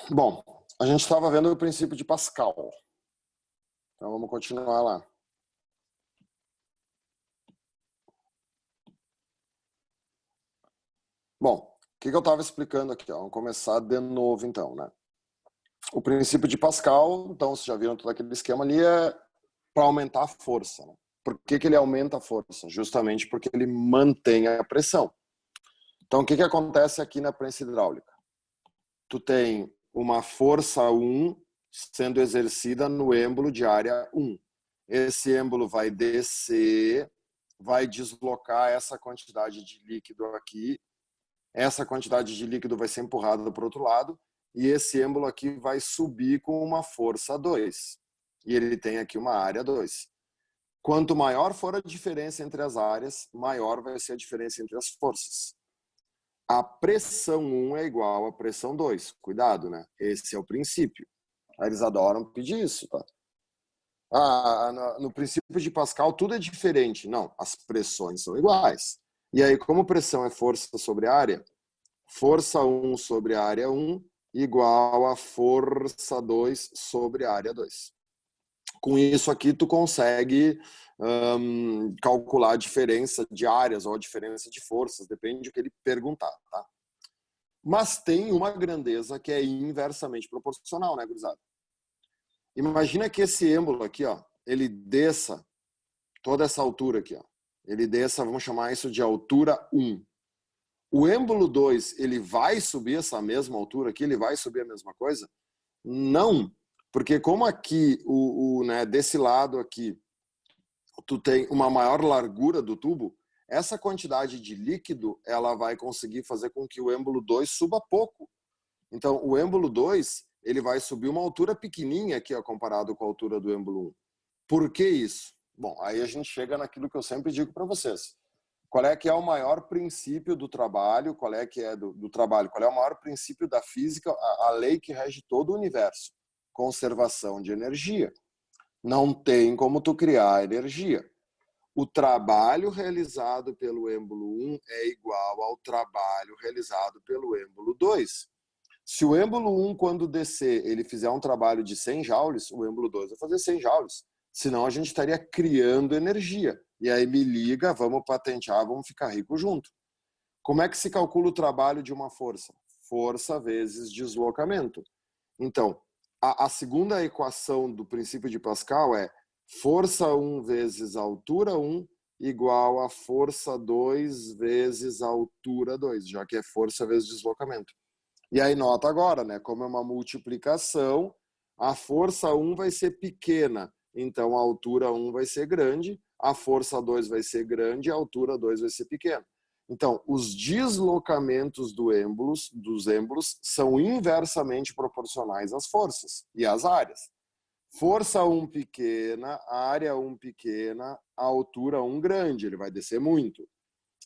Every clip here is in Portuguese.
Bom, a gente estava vendo o princípio de Pascal. Então vamos continuar lá. Bom, o que eu estava explicando aqui? Vamos começar de novo então, né? O princípio de Pascal, então vocês já viram todo aquele esquema ali, é para aumentar a força. Né? Por que ele aumenta a força? Justamente porque ele mantém a pressão. Então o que acontece aqui na prensa hidráulica? Tu tem uma força 1 sendo exercida no êmbolo de área 1. Esse êmbolo vai descer, vai deslocar essa quantidade de líquido aqui, essa quantidade de líquido vai ser empurrada para o outro lado, e esse êmbolo aqui vai subir com uma força 2. E ele tem aqui uma área 2. Quanto maior for a diferença entre as áreas, maior vai ser a diferença entre as forças. A pressão 1 é igual à pressão 2. Cuidado, né? Esse é o princípio. Eles adoram pedir isso, tá? No princípio de Pascal, tudo é diferente. Não, as pressões são iguais. E aí, como pressão é força sobre área, força 1 sobre área 1 igual a força 2 sobre área 2. Com isso aqui, tu consegue calcular a diferença de áreas ou a diferença de forças, depende do que ele perguntar, tá? Mas tem uma grandeza que é inversamente proporcional, né, gurizada? Imagina que esse êmbolo aqui, ó, ele desça toda essa altura aqui, ó. Ele desça, vamos chamar isso de altura 1. O êmbolo 2, ele vai subir essa mesma altura aqui? Ele vai subir a mesma coisa? Não, porque como aqui, né, desse lado aqui, tu tem uma maior largura do tubo, essa quantidade de líquido, ela vai conseguir fazer com que o êmbolo 2 suba pouco. Então, o êmbolo 2, ele vai subir uma altura pequenininha aqui, ó, comparado com a altura do êmbolo 1. Por que isso? Bom, aí a gente chega naquilo que eu sempre digo para vocês. Qual é que é o maior princípio do trabalho? Qual é que é do trabalho? Qual é o maior princípio da física? A lei que rege todo o universo. Conservação de energia. Não tem como tu criar energia. O trabalho realizado pelo êmbolo 1 é igual ao trabalho realizado pelo êmbolo 2. Se o êmbolo 1, quando descer, ele fizer um trabalho de 100 joules, o êmbolo 2 vai fazer 100 joules. Senão a gente estaria criando energia. E aí me liga, vamos patentear, vamos ficar rico junto. Como é que se calcula o trabalho de uma força? Força vezes deslocamento. Então, a segunda equação do princípio de Pascal é força 1 vezes altura 1 igual a força 2 vezes altura 2, já que é força vezes deslocamento. E aí nota agora, né? Como é uma multiplicação, a força 1 vai ser pequena, então a altura 1 vai ser grande, a força 2 vai ser grande, a altura 2 vai ser pequena. Então, os deslocamentos dos êmbolos são inversamente proporcionais às forças e às áreas. Força 1 pequena, área 1 pequena, altura 1 grande, ele vai descer muito.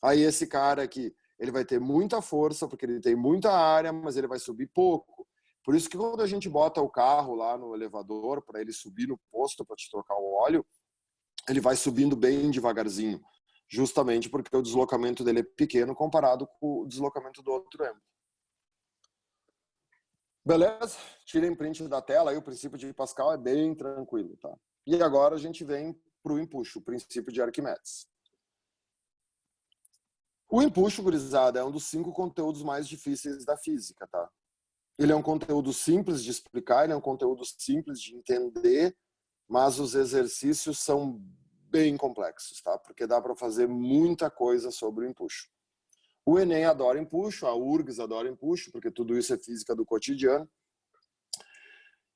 Aí esse cara aqui, ele vai ter muita força, porque ele tem muita área, mas ele vai subir pouco. Por isso que quando a gente bota o carro lá no elevador, para ele subir no posto para te trocar o óleo, ele vai subindo bem devagarzinho, justamente porque o deslocamento dele é pequeno comparado com o deslocamento do outro êmbolo. Beleza? Tirem print da tela, aí o princípio de Pascal é bem tranquilo, tá? E agora a gente vem para o empuxo, o princípio de Arquimedes. O empuxo, gurizada, é um dos 5 conteúdos mais difíceis da física, tá? Ele é um conteúdo simples de explicar, ele é um conteúdo simples de entender, mas os exercícios são bem complexos, tá? Porque dá para fazer muita coisa sobre o empuxo. O Enem adora empuxo, a URGS adora empuxo, porque tudo isso é física do cotidiano.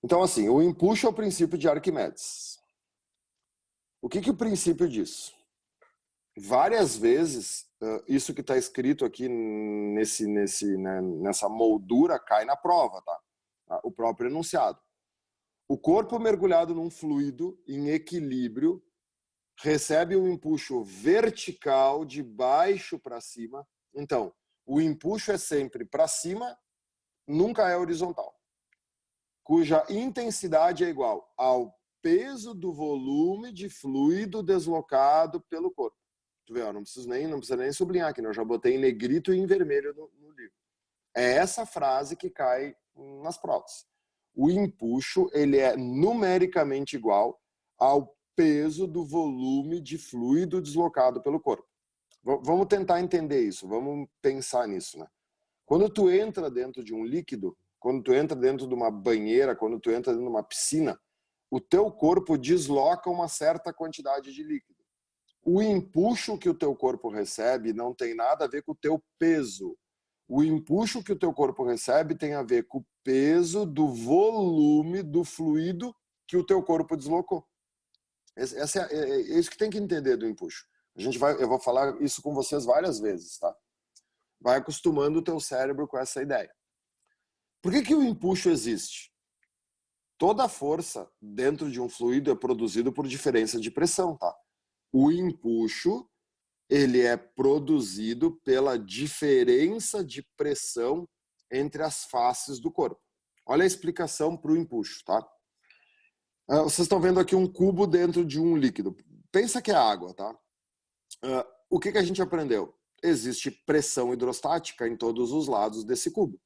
Então, assim, o empuxo é o princípio de Arquimedes. O que o princípio diz? Várias vezes, isso que está escrito aqui nessa moldura cai na prova, tá? O próprio enunciado. O corpo mergulhado num fluido em equilíbrio recebe um empuxo vertical de baixo para cima. Então, o empuxo é sempre para cima, nunca é horizontal. Cuja intensidade é igual ao peso do volume de fluido deslocado pelo corpo. Tu vê, não precisa nem sublinhar aqui, né? Eu já botei em negrito e em vermelho no livro. É essa frase que cai nas provas. O empuxo, ele é numericamente igual ao peso do volume de fluido deslocado pelo corpo. Vamos tentar entender isso, vamos pensar nisso, né? Quando tu entra dentro de um líquido, quando tu entra dentro de uma banheira, quando tu entra dentro de uma piscina, o teu corpo desloca uma certa quantidade de líquido. O empuxo que o teu corpo recebe não tem nada a ver com o teu peso. O empuxo que o teu corpo recebe tem a ver com o peso do volume do fluido que o teu corpo deslocou. É isso que tem que entender do empuxo. Eu vou falar isso com vocês várias vezes, tá? Vai acostumando o teu cérebro com essa ideia. Por que o empuxo existe? Toda força dentro de um fluido é produzido por diferença de pressão, tá? O empuxo, ele é produzido pela diferença de pressão entre as faces do corpo. Olha a explicação para o empuxo, tá? Vocês estão vendo aqui um cubo dentro de um líquido. Pensa que é água, tá? O que a gente aprendeu? Existe pressão hidrostática em todos os lados desse cubo.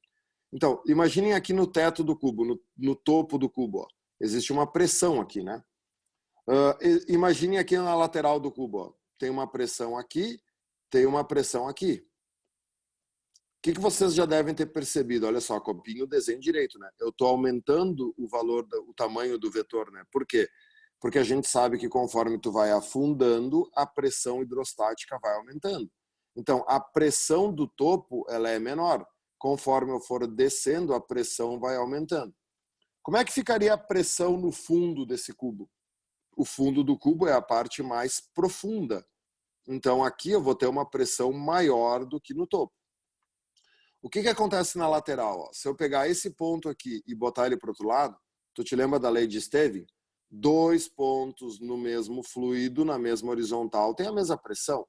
Então, imaginem aqui no teto do cubo, no topo do cubo, ó. Existe uma pressão aqui, né? Imaginem aqui na lateral do cubo, ó. Tem uma pressão aqui, tem uma pressão aqui. O que vocês já devem ter percebido? Olha só, copinho o desenho direito, né? Eu estou aumentando o valor, o tamanho do vetor, né? Por quê? Porque a gente sabe que conforme tu vai afundando, a pressão hidrostática vai aumentando. Então, a pressão do topo, ela é menor. Conforme eu for descendo, a pressão vai aumentando. Como é que ficaria a pressão no fundo desse cubo? O fundo do cubo é a parte mais profunda. Então, aqui eu vou ter uma pressão maior do que no topo. O que acontece na lateral? Ó? Se eu pegar esse ponto aqui e botar ele para o outro lado, tu te lembra da lei de Stevin? 2 pontos no mesmo fluido, na mesma horizontal, tem a mesma pressão.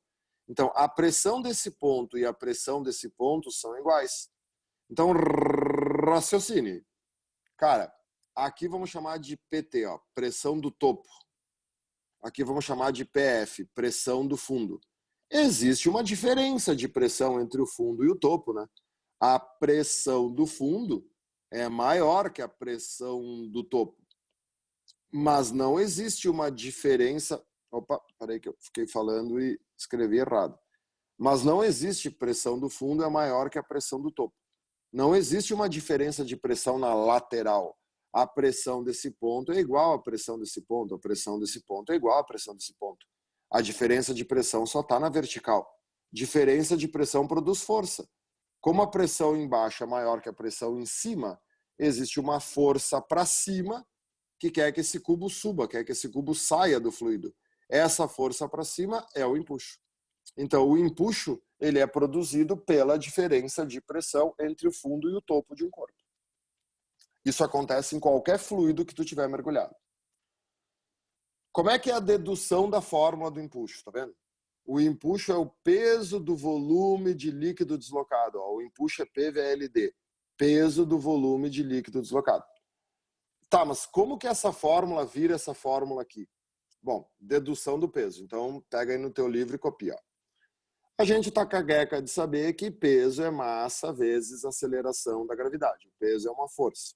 Então, a pressão desse ponto e a pressão desse ponto são iguais. Então, raciocine. Cara, aqui vamos chamar de PT, ó, pressão do topo. Aqui vamos chamar de PF, pressão do fundo. Existe uma diferença de pressão entre o fundo e o topo, né? A pressão do fundo é maior que a pressão do topo. Mas não existe uma diferença... Opa, peraí que eu fiquei falando e escrevi errado. Mas não existe pressão do fundo é maior que a pressão do topo. Não existe uma diferença de pressão na lateral. A pressão desse ponto é igual à pressão desse ponto, a pressão desse ponto é igual à pressão desse ponto. A diferença de pressão só está na vertical. Diferença de pressão produz força. Como a pressão embaixo é maior que a pressão em cima, existe uma força para cima que quer que esse cubo suba, quer que esse cubo saia do fluido. Essa força para cima é o empuxo. Então, o empuxo ele é produzido pela diferença de pressão entre o fundo e o topo de um corpo. Isso acontece em qualquer fluido que tu tiver mergulhado. Como é que é a dedução da fórmula do empuxo? Tá vendo? O empuxo é o peso do volume de líquido deslocado. Ó. O empuxo é PVLD, peso do volume de líquido deslocado. Tá, mas como que essa fórmula vira essa fórmula aqui? Bom, dedução do peso. Então, pega aí no teu livro e copia. A gente tá cagueca de saber que peso é massa vezes aceleração da gravidade. O peso é uma força.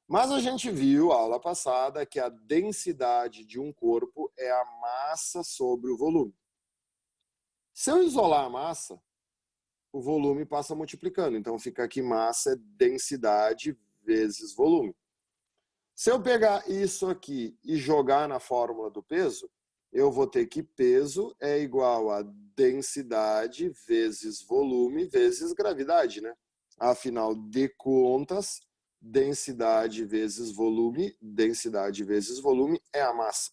Mas a gente viu, aula passada, que a densidade de um corpo é a massa sobre o volume. Se eu isolar a massa, o volume passa multiplicando. Então fica aqui massa é densidade vezes volume. Se eu pegar isso aqui e jogar na fórmula do peso, eu vou ter que peso é igual a densidade vezes volume vezes gravidade, né? Afinal de contas, densidade vezes volume é a massa.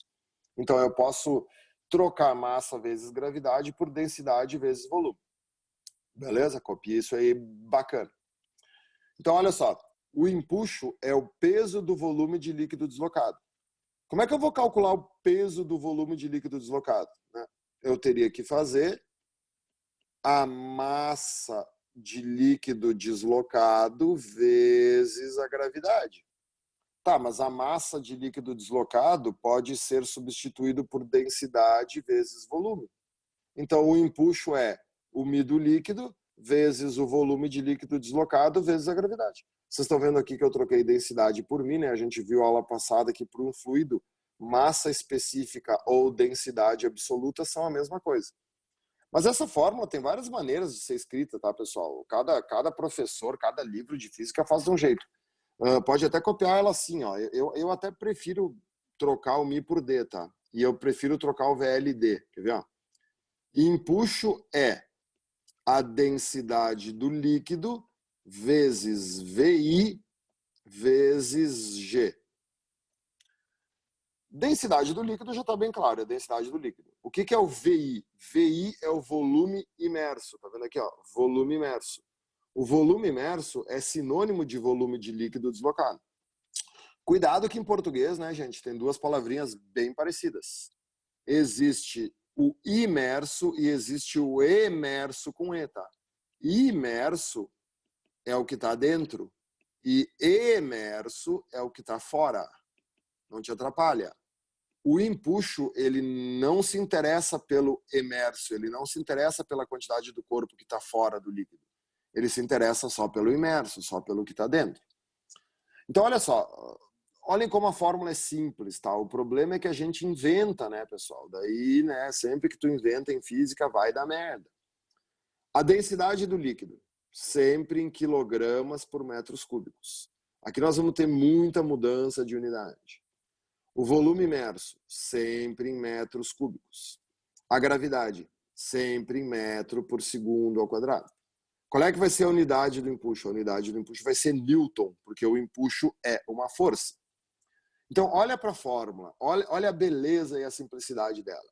Então eu posso trocar massa vezes gravidade por densidade vezes volume. Beleza? Copia isso aí, bacana. Então olha só, o empuxo é o peso do volume de líquido deslocado. Como é que eu vou calcular o peso do volume de líquido deslocado? Eu teria que fazer a massa de líquido deslocado vezes a gravidade. Tá, mas a massa de líquido deslocado pode ser substituído por densidade vezes volume. Então, o empuxo é o μ do líquido vezes o volume de líquido deslocado vezes a gravidade. Vocês estão vendo aqui que eu troquei densidade por μ, né? A gente viu a aula passada que para um fluido, massa específica ou densidade absoluta são a mesma coisa. Mas essa fórmula tem várias maneiras de ser escrita, tá, pessoal? Cada professor, cada livro de física faz de um jeito. Pode até copiar ela assim, ó. Eu até prefiro trocar o μ por d, tá? E eu prefiro trocar o VLD, quer ver? Ó? Empuxo é a densidade do líquido vezes VI vezes G. Densidade do líquido já está bem claro, é a densidade do líquido. O que é o VI? VI é o volume imerso, tá vendo aqui, ó? Volume imerso. O volume imerso é sinônimo de volume de líquido deslocado. Cuidado que em português, né, gente, tem duas palavrinhas bem parecidas. Existe o imerso e existe o emerso com E, tá? Imerso é o que está dentro e emerso é o que está fora. Não te atrapalha. O empuxo, ele não se interessa pelo emerso, ele não se interessa pela quantidade do corpo que está fora do líquido. Ele se interessa só pelo imerso, só pelo que está dentro. Então, olha só, olhem como a fórmula é simples, tá? O problema é que a gente inventa, né, pessoal? Daí, né, sempre que tu inventa em física, vai dar merda. A densidade do líquido, sempre em quilogramas por metros cúbicos. Aqui nós vamos ter muita mudança de unidade. O volume imerso, sempre em metros cúbicos. A gravidade, sempre em metro por segundo ao quadrado. Qual é que vai ser a unidade do empuxo? A unidade do empuxo vai ser Newton, porque o empuxo é uma força. Então, olha para a fórmula, olha a beleza e a simplicidade dela.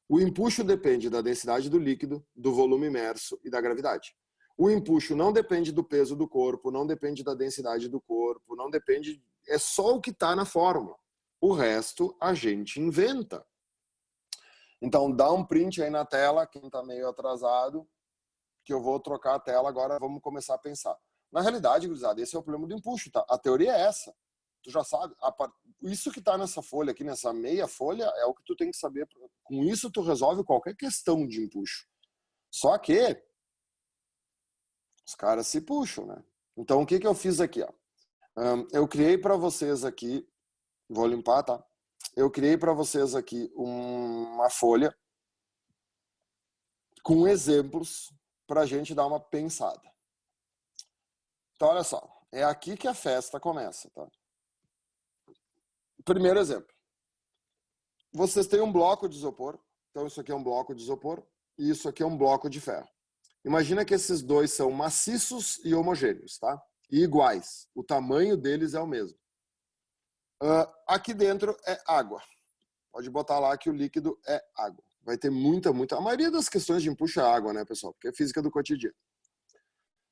O empuxo depende da densidade do líquido, do volume imerso e da gravidade. O empuxo não depende do peso do corpo, não depende da densidade do corpo, não depende... É só o que está na fórmula. O resto a gente inventa. Então, dá um print aí na tela, quem está meio atrasado, que eu vou trocar a tela agora, vamos começar a pensar. Na realidade, gurizada, esse é o problema do empuxo, tá? A teoria é essa. Tu já sabe, isso que está nessa folha aqui, nessa meia folha, é o que tu tem que saber. Com isso, tu resolve qualquer questão de empuxo. Só que os caras se puxam, né? Então, o que eu fiz aqui? Ó? Eu criei para vocês aqui, vou limpar, tá? Eu criei para vocês aqui uma folha com exemplos para a gente dar uma pensada. Então, olha só, é aqui que a festa começa, tá? Primeiro exemplo. Vocês têm um bloco de isopor, então isso aqui é um bloco de isopor e isso aqui é um bloco de ferro. Imagina que esses dois são maciços e homogêneos, tá? E iguais. O tamanho deles é o mesmo. Aqui dentro é água. Pode botar lá que o líquido é água. Vai ter muita... A maioria das questões de empuxo é água, né, pessoal? Porque é física do cotidiano.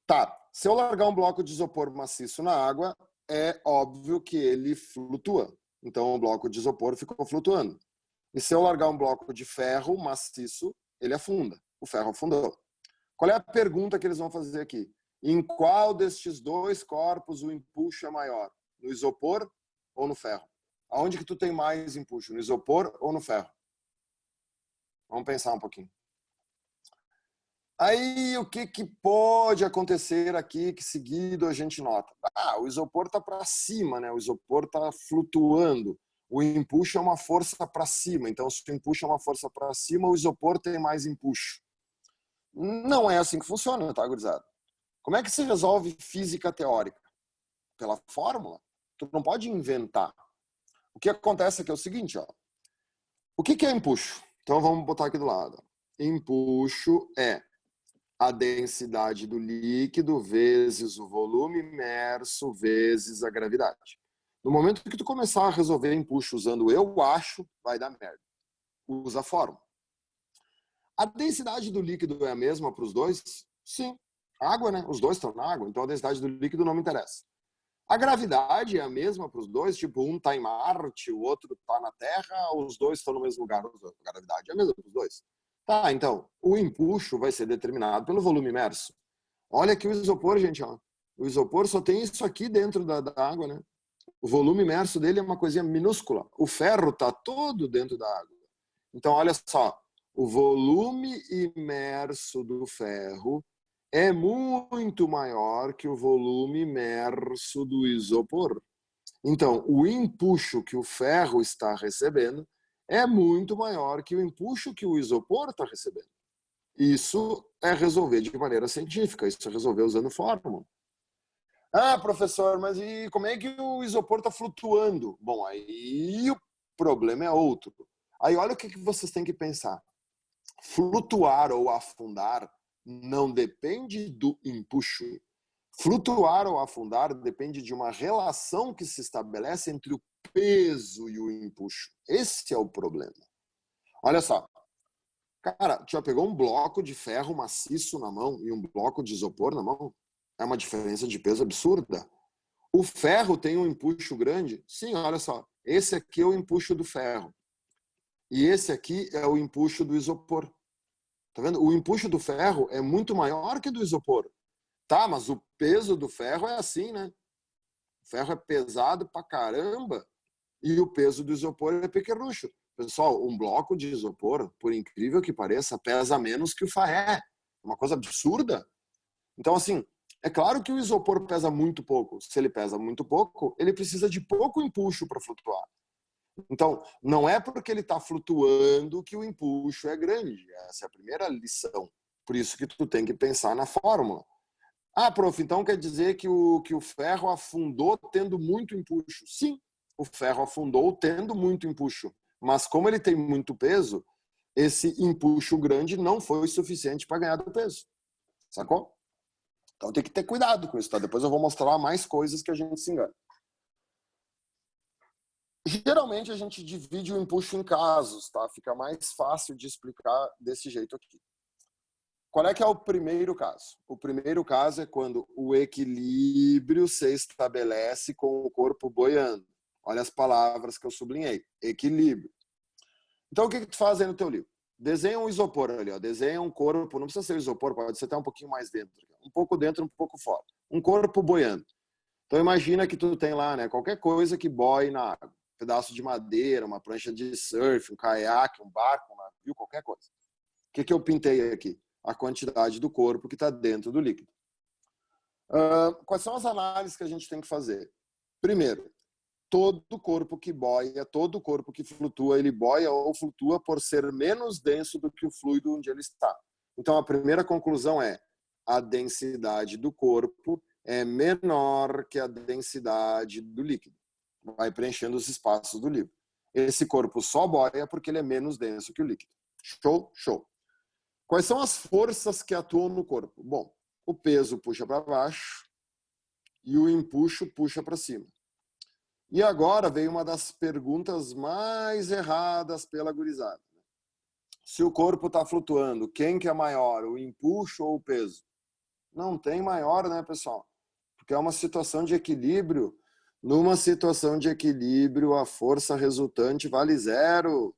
Tá, se eu largar um bloco de isopor maciço na água, é óbvio que ele flutua. Então o bloco de isopor ficou flutuando. E se eu largar um bloco de ferro maciço, ele afunda. O ferro afundou. Qual é a pergunta que eles vão fazer aqui? Em qual destes dois corpos o empuxo é maior? No isopor ou no ferro? Aonde que tu tem mais empuxo? No isopor ou no ferro? Vamos pensar um pouquinho. Aí, o que pode acontecer aqui que seguido a gente nota? O isopor está para cima, né? O isopor está flutuando. O empuxo é uma força para cima. Então, se o empuxo é uma força para cima, o isopor tem mais empuxo. Não é assim que funciona, tá, gurizada? Como é que se resolve física teórica? Pela fórmula. Tu não pode inventar. O que acontece aqui é o seguinte, ó. O que é empuxo? Então, vamos botar aqui do lado. Empuxo é a densidade do líquido vezes o volume imerso vezes a gravidade. No momento que tu começar a resolver empuxo usando eu acho, vai dar merda. Usa a fórmula. A densidade do líquido é a mesma para os dois? Sim. Água, né? Os dois estão na água, então a densidade do líquido não me interessa. A gravidade é a mesma para os dois? Tipo, um está em Marte, o outro está na Terra, os dois estão no mesmo lugar. A gravidade é a mesma para os dois. Tá, então, o empuxo vai ser determinado pelo volume imerso. Olha aqui o isopor, gente, ó. O isopor só tem isso aqui dentro da água, né? O volume imerso dele é uma coisinha minúscula. O ferro está todo dentro da água. Então, olha só. O volume imerso do ferro é muito maior que o volume imerso do isopor. Então, o empuxo que o ferro está recebendo é muito maior que o empuxo que o isopor está recebendo. Isso é resolver de maneira científica, isso é resolver usando fórmula. Ah, professor, mas e como é que o isopor está flutuando? Bom, aí o problema é outro. Aí olha o que vocês têm que pensar. Flutuar ou afundar não depende do empuxo. Flutuar ou afundar depende de uma relação que se estabelece entre o peso e o empuxo. Esse é o problema. Olha só. Cara, tu já pegou um bloco de ferro maciço na mão e um bloco de isopor na mão? É uma diferença de peso absurda. O ferro tem um empuxo grande? Sim, olha só. Esse aqui é o empuxo do ferro. E esse aqui é o empuxo do isopor. Tá vendo? O empuxo do ferro é muito maior que do isopor. Tá, mas o peso do ferro é assim, né? O ferro é pesado pra caramba e o peso do isopor é pequenucho. Pessoal, um bloco de isopor, por incrível que pareça, pesa menos que o faré. Uma coisa absurda. Então, assim, é claro que o isopor pesa muito pouco. Se ele pesa muito pouco, ele precisa de pouco empuxo para flutuar. Então, não é porque ele está flutuando que o empuxo é grande. Essa é a primeira lição. Por isso que tu tem que pensar na fórmula. Ah, prof, então quer dizer que o ferro afundou tendo muito empuxo? Sim, o ferro afundou tendo muito empuxo. Mas como ele tem muito peso, esse empuxo grande não foi o suficiente para ganhar do peso. Sacou? Então tem que ter cuidado com isso, tá? Depois eu vou mostrar mais coisas que a gente se engana. Geralmente a gente divide o empuxo em casos, tá? Fica mais fácil de explicar desse jeito aqui. Qual é que é o primeiro caso? O primeiro caso é quando o equilíbrio se estabelece com o corpo boiando. Olha as palavras que eu sublinhei. Equilíbrio. Então o que tu faz aí no teu livro? Desenha um isopor ali, ó. Desenha um corpo, não precisa ser isopor, pode ser até um pouquinho mais dentro. Um pouco dentro, um pouco fora. Um corpo boiando. Então imagina que tu tem lá, né, qualquer coisa que boie na água. Um pedaço de madeira, uma prancha de surf, um caiaque, um barco, um navio, qualquer coisa. O que eu pintei aqui? A quantidade do corpo que está dentro do líquido. Quais são as análises que a gente tem que fazer? Primeiro, todo corpo que boia, todo corpo que flutua, ele boia ou flutua por ser menos denso do que o fluido onde ele está. Então, a primeira conclusão é a densidade do corpo é menor que a densidade do líquido. Vai preenchendo os espaços do livro. Esse corpo só boia porque ele é menos denso que o líquido. Show? Show. Quais são as forças que atuam no corpo? Bom, o peso puxa para baixo e o empuxo puxa para cima. E agora vem uma das perguntas mais erradas pela gurizada. Se o corpo está flutuando, quem que é maior, o empuxo ou o peso? Não tem maior, né, pessoal? Porque é uma situação de equilíbrio. Numa situação de equilíbrio, a força resultante vale zero.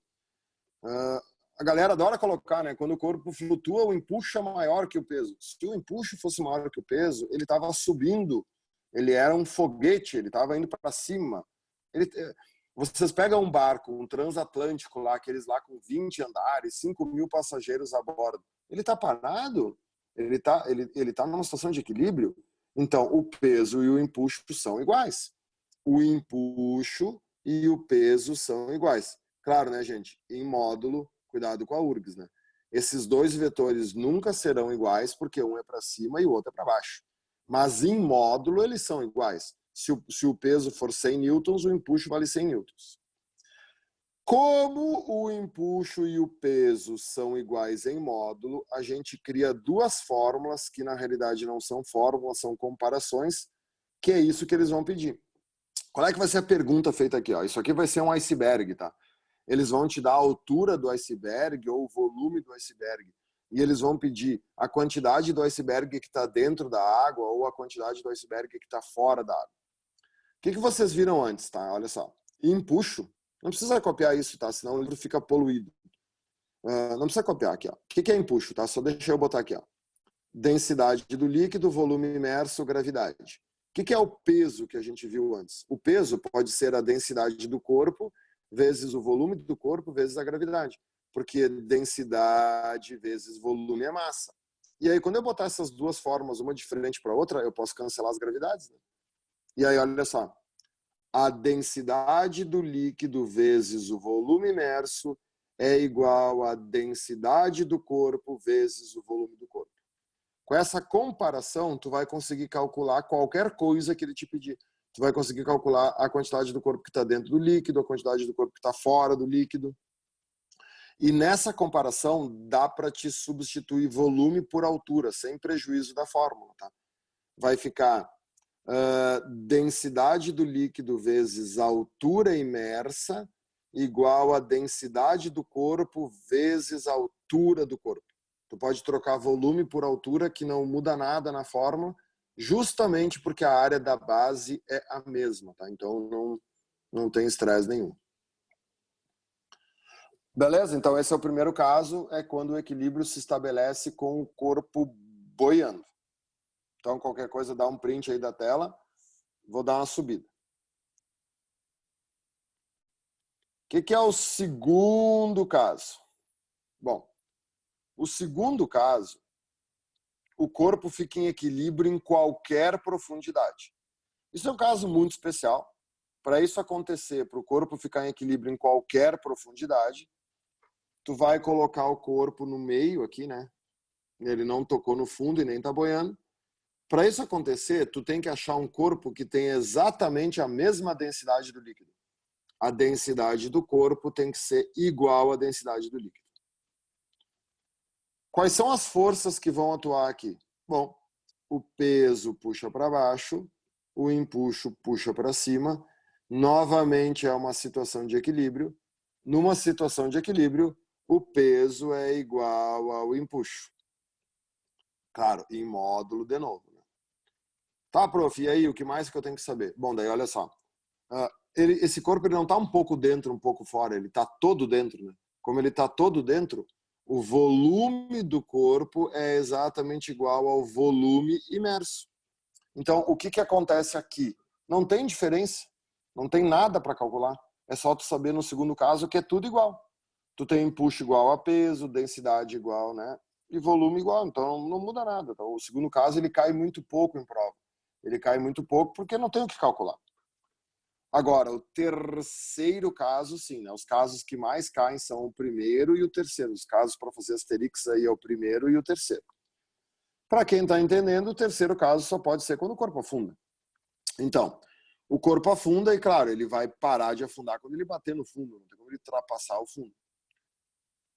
A galera adora colocar, né? Quando o corpo flutua, o empuxo é maior que o peso. Se o empuxo fosse maior que o peso, ele estava subindo. Ele era um foguete, ele estava indo para cima. Vocês pegam um barco, um transatlântico lá, aqueles lá com 20 andares, 5.000 passageiros a bordo. Ele está parado? Ele tá numa situação de equilíbrio? Então, o peso e o empuxo são iguais. O empuxo e o peso são iguais. Claro, né, gente? Em módulo, cuidado com a URGS, né? Esses dois vetores nunca serão iguais, porque um é para cima e o outro é para baixo. Mas em módulo eles são iguais. Se o peso for 100 newtons, o empuxo vale 100 newtons. Como o empuxo e o peso são iguais em módulo, a gente cria duas fórmulas, que na realidade não são fórmulas, são comparações, que é isso que eles vão pedir. Qual é que vai ser a pergunta feita aqui? Ó? Isso aqui vai ser um iceberg, tá? Eles vão te dar a altura do iceberg ou o volume do iceberg. E eles vão pedir a quantidade do iceberg que está dentro da água ou a quantidade do iceberg que está fora da água. O que vocês viram antes, tá? Olha só. Empuxo. Não precisa copiar isso, tá? Senão o livro fica poluído. Não precisa copiar aqui, ó. O que é empuxo, tá? Só deixa eu botar aqui, ó. Densidade do líquido, volume imerso, gravidade. O que é o peso que a gente viu antes? O peso pode ser a densidade do corpo vezes o volume do corpo vezes a gravidade. Porque densidade vezes volume é massa. E aí, quando eu botar essas duas formas, uma de frente para a outra, eu posso cancelar as gravidades, né? E aí, olha só. A densidade do líquido vezes o volume imerso é igual à densidade do corpo vezes o volume do corpo. Com essa comparação, tu vai conseguir calcular qualquer coisa que ele te pedir. Tu vai conseguir calcular a quantidade do corpo que está dentro do líquido, a quantidade do corpo que está fora do líquido. E nessa comparação, dá para te substituir volume por altura, sem prejuízo da fórmula. Tá? Vai ficar densidade do líquido vezes a altura imersa igual a densidade do corpo vezes a altura do corpo. Tu pode trocar volume por altura, que não muda nada na fórmula, justamente porque a área da base é a mesma, tá? Então não tem estresse nenhum. Beleza? Então esse é o primeiro caso, é quando o equilíbrio se estabelece com o corpo boiando. Então qualquer coisa dá um print aí da tela, vou dar uma subida. O que é o segundo caso? Bom, o segundo caso, o corpo fica em equilíbrio em qualquer profundidade. Isso é um caso muito especial. Para isso acontecer, para o corpo ficar em equilíbrio em qualquer profundidade, tu vai colocar o corpo no meio aqui, né? Ele não tocou no fundo e nem tá boiando. Para isso acontecer, tu tem que achar um corpo que tenha exatamente a mesma densidade do líquido. A densidade do corpo tem que ser igual à densidade do líquido. Quais são as forças que vão atuar aqui? Bom, o peso puxa para baixo, o empuxo puxa para cima. Novamente é uma situação de equilíbrio. Numa situação de equilíbrio, o peso é igual ao empuxo. Claro, em módulo de novo. Né? Tá, prof, e aí, o que mais que eu tenho que saber? Bom, daí olha só. Esse corpo ele não está um pouco dentro, um pouco fora, ele está todo dentro. Né? Como ele está todo dentro, o volume do corpo é exatamente igual ao volume imerso. Então, o que acontece aqui? Não tem diferença, não tem nada para calcular. É só tu saber no segundo caso que é tudo igual. Tu tem empuxo igual a peso, densidade igual, né? E volume igual, então não muda nada. Então, o segundo caso ele cai muito pouco em prova. Ele cai muito pouco porque não tem o que calcular. Agora, o terceiro caso, sim, né? Os casos que mais caem são o primeiro e o terceiro. Os casos para fazer asterix aí é o primeiro e o terceiro. Para quem está entendendo, o terceiro caso só pode ser quando o corpo afunda. Então, o corpo afunda e, claro, ele vai parar de afundar quando ele bater no fundo, não tem como ele ultrapassar o fundo.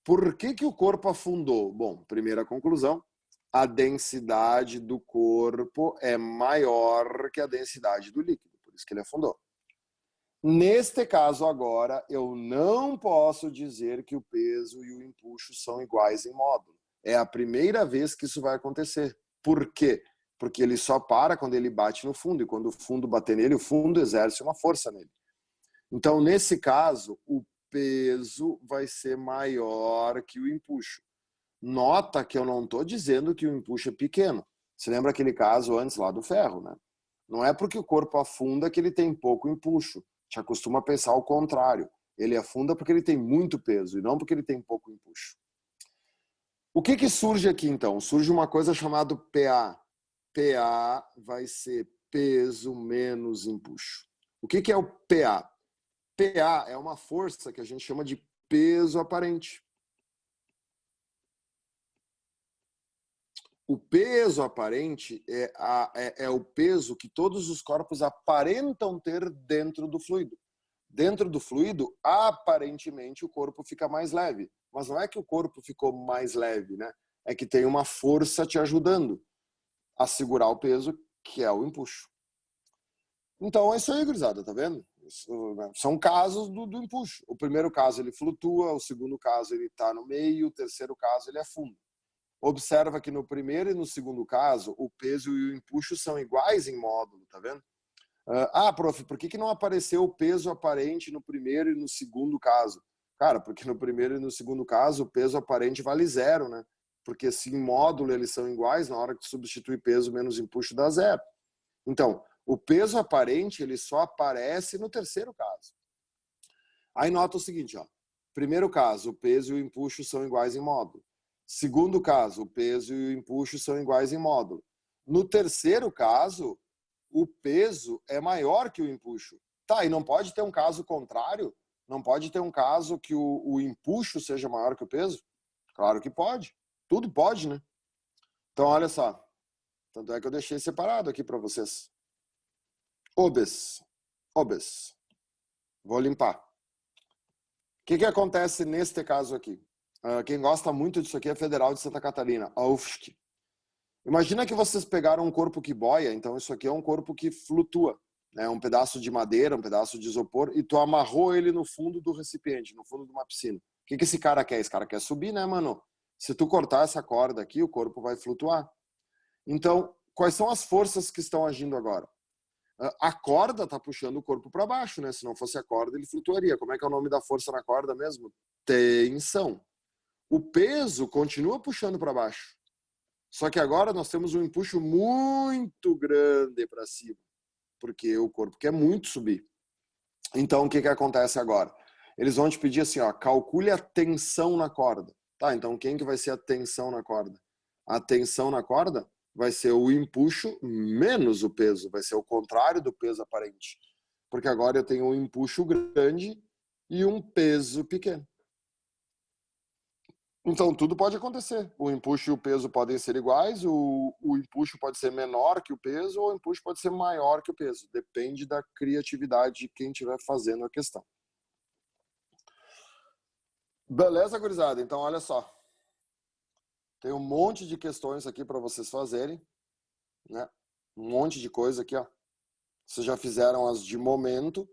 Por que o corpo afundou? Bom, primeira conclusão, a densidade do corpo é maior que a densidade do líquido, por isso que ele afundou. Neste caso agora, eu não posso dizer que o peso e o empuxo são iguais em módulo. É a primeira vez que isso vai acontecer. Por quê? Porque ele só para quando ele bate no fundo, e quando o fundo bater nele, o fundo exerce uma força nele. Então, nesse caso, o peso vai ser maior que o empuxo. Nota que eu não estou dizendo que o empuxo é pequeno. Você lembra aquele caso antes lá do ferro, né? Não é porque o corpo afunda que ele tem pouco empuxo. Te acostuma a pensar o contrário. Ele afunda porque ele tem muito peso e não porque ele tem pouco empuxo. O que surge aqui então? Surge uma coisa chamada PA. PA vai ser peso menos empuxo. O que é o PA? PA é uma força que a gente chama de peso aparente. O peso aparente é o peso que todos os corpos aparentam ter dentro do fluido. Dentro do fluido, aparentemente, o corpo fica mais leve. Mas não é que o corpo ficou mais leve, né? É que tem uma força te ajudando a segurar o peso, que é o empuxo. Então é isso aí, gurizada, tá vendo? São casos do empuxo. O primeiro caso ele flutua, o segundo caso ele está no meio, o terceiro caso ele afunda. Observa que no primeiro e no segundo caso, o peso e o empuxo são iguais em módulo, tá vendo? Prof, por que não apareceu o peso aparente no primeiro e no segundo caso? Cara, porque no primeiro e no segundo caso, o peso aparente vale zero, né? Porque se em módulo eles são iguais, na hora que tu substitui peso menos empuxo dá zero. Então, o peso aparente ele só aparece no terceiro caso. Aí nota o seguinte, ó. Primeiro caso, o peso e o empuxo são iguais em módulo. Segundo caso, o peso e o empuxo são iguais em módulo. No terceiro caso, o peso é maior que o empuxo. Tá, e não pode ter um caso contrário? Não pode ter um caso que o empuxo seja maior que o peso? Claro que pode. Tudo pode, né? Então, olha só. Tanto é que eu deixei separado aqui para vocês. Obes. Vou limpar. O que acontece neste caso aqui? Quem gosta muito disso aqui é a Federal de Santa Catarina, a UFSC. Imagina que vocês pegaram um corpo que boia, então isso aqui é um corpo que flutua. É um pedaço de madeira, um pedaço de isopor, e tu amarrou ele no fundo do recipiente, no fundo de uma piscina. O que esse cara quer? Esse cara quer subir, né, mano? Se tu cortar essa corda aqui, o corpo vai flutuar. Então, quais são as forças que estão agindo agora? A corda está puxando o corpo para baixo, né? Se não fosse a corda, ele flutuaria. Como é que é o nome da força na corda mesmo? Tensão. O peso continua puxando para baixo. Só que agora nós temos um empuxo muito grande para cima, porque o corpo quer muito subir. Então, o que acontece agora? Eles vão te pedir assim, ó, calcule a tensão na corda. Tá, então quem que vai ser a tensão na corda? A tensão na corda vai ser o empuxo menos o peso, vai ser o contrário do peso aparente. Porque agora eu tenho um empuxo grande e um peso pequeno. Então, tudo pode acontecer. O empuxo e o peso podem ser iguais, o empuxo pode ser menor que o peso, ou o empuxo pode ser maior que o peso. Depende da criatividade de quem estiver fazendo a questão. Beleza, gurizada? Então, olha só. Tem um monte de questões aqui para vocês fazerem, né? Um monte de coisa aqui, ó. Vocês já fizeram as de momento,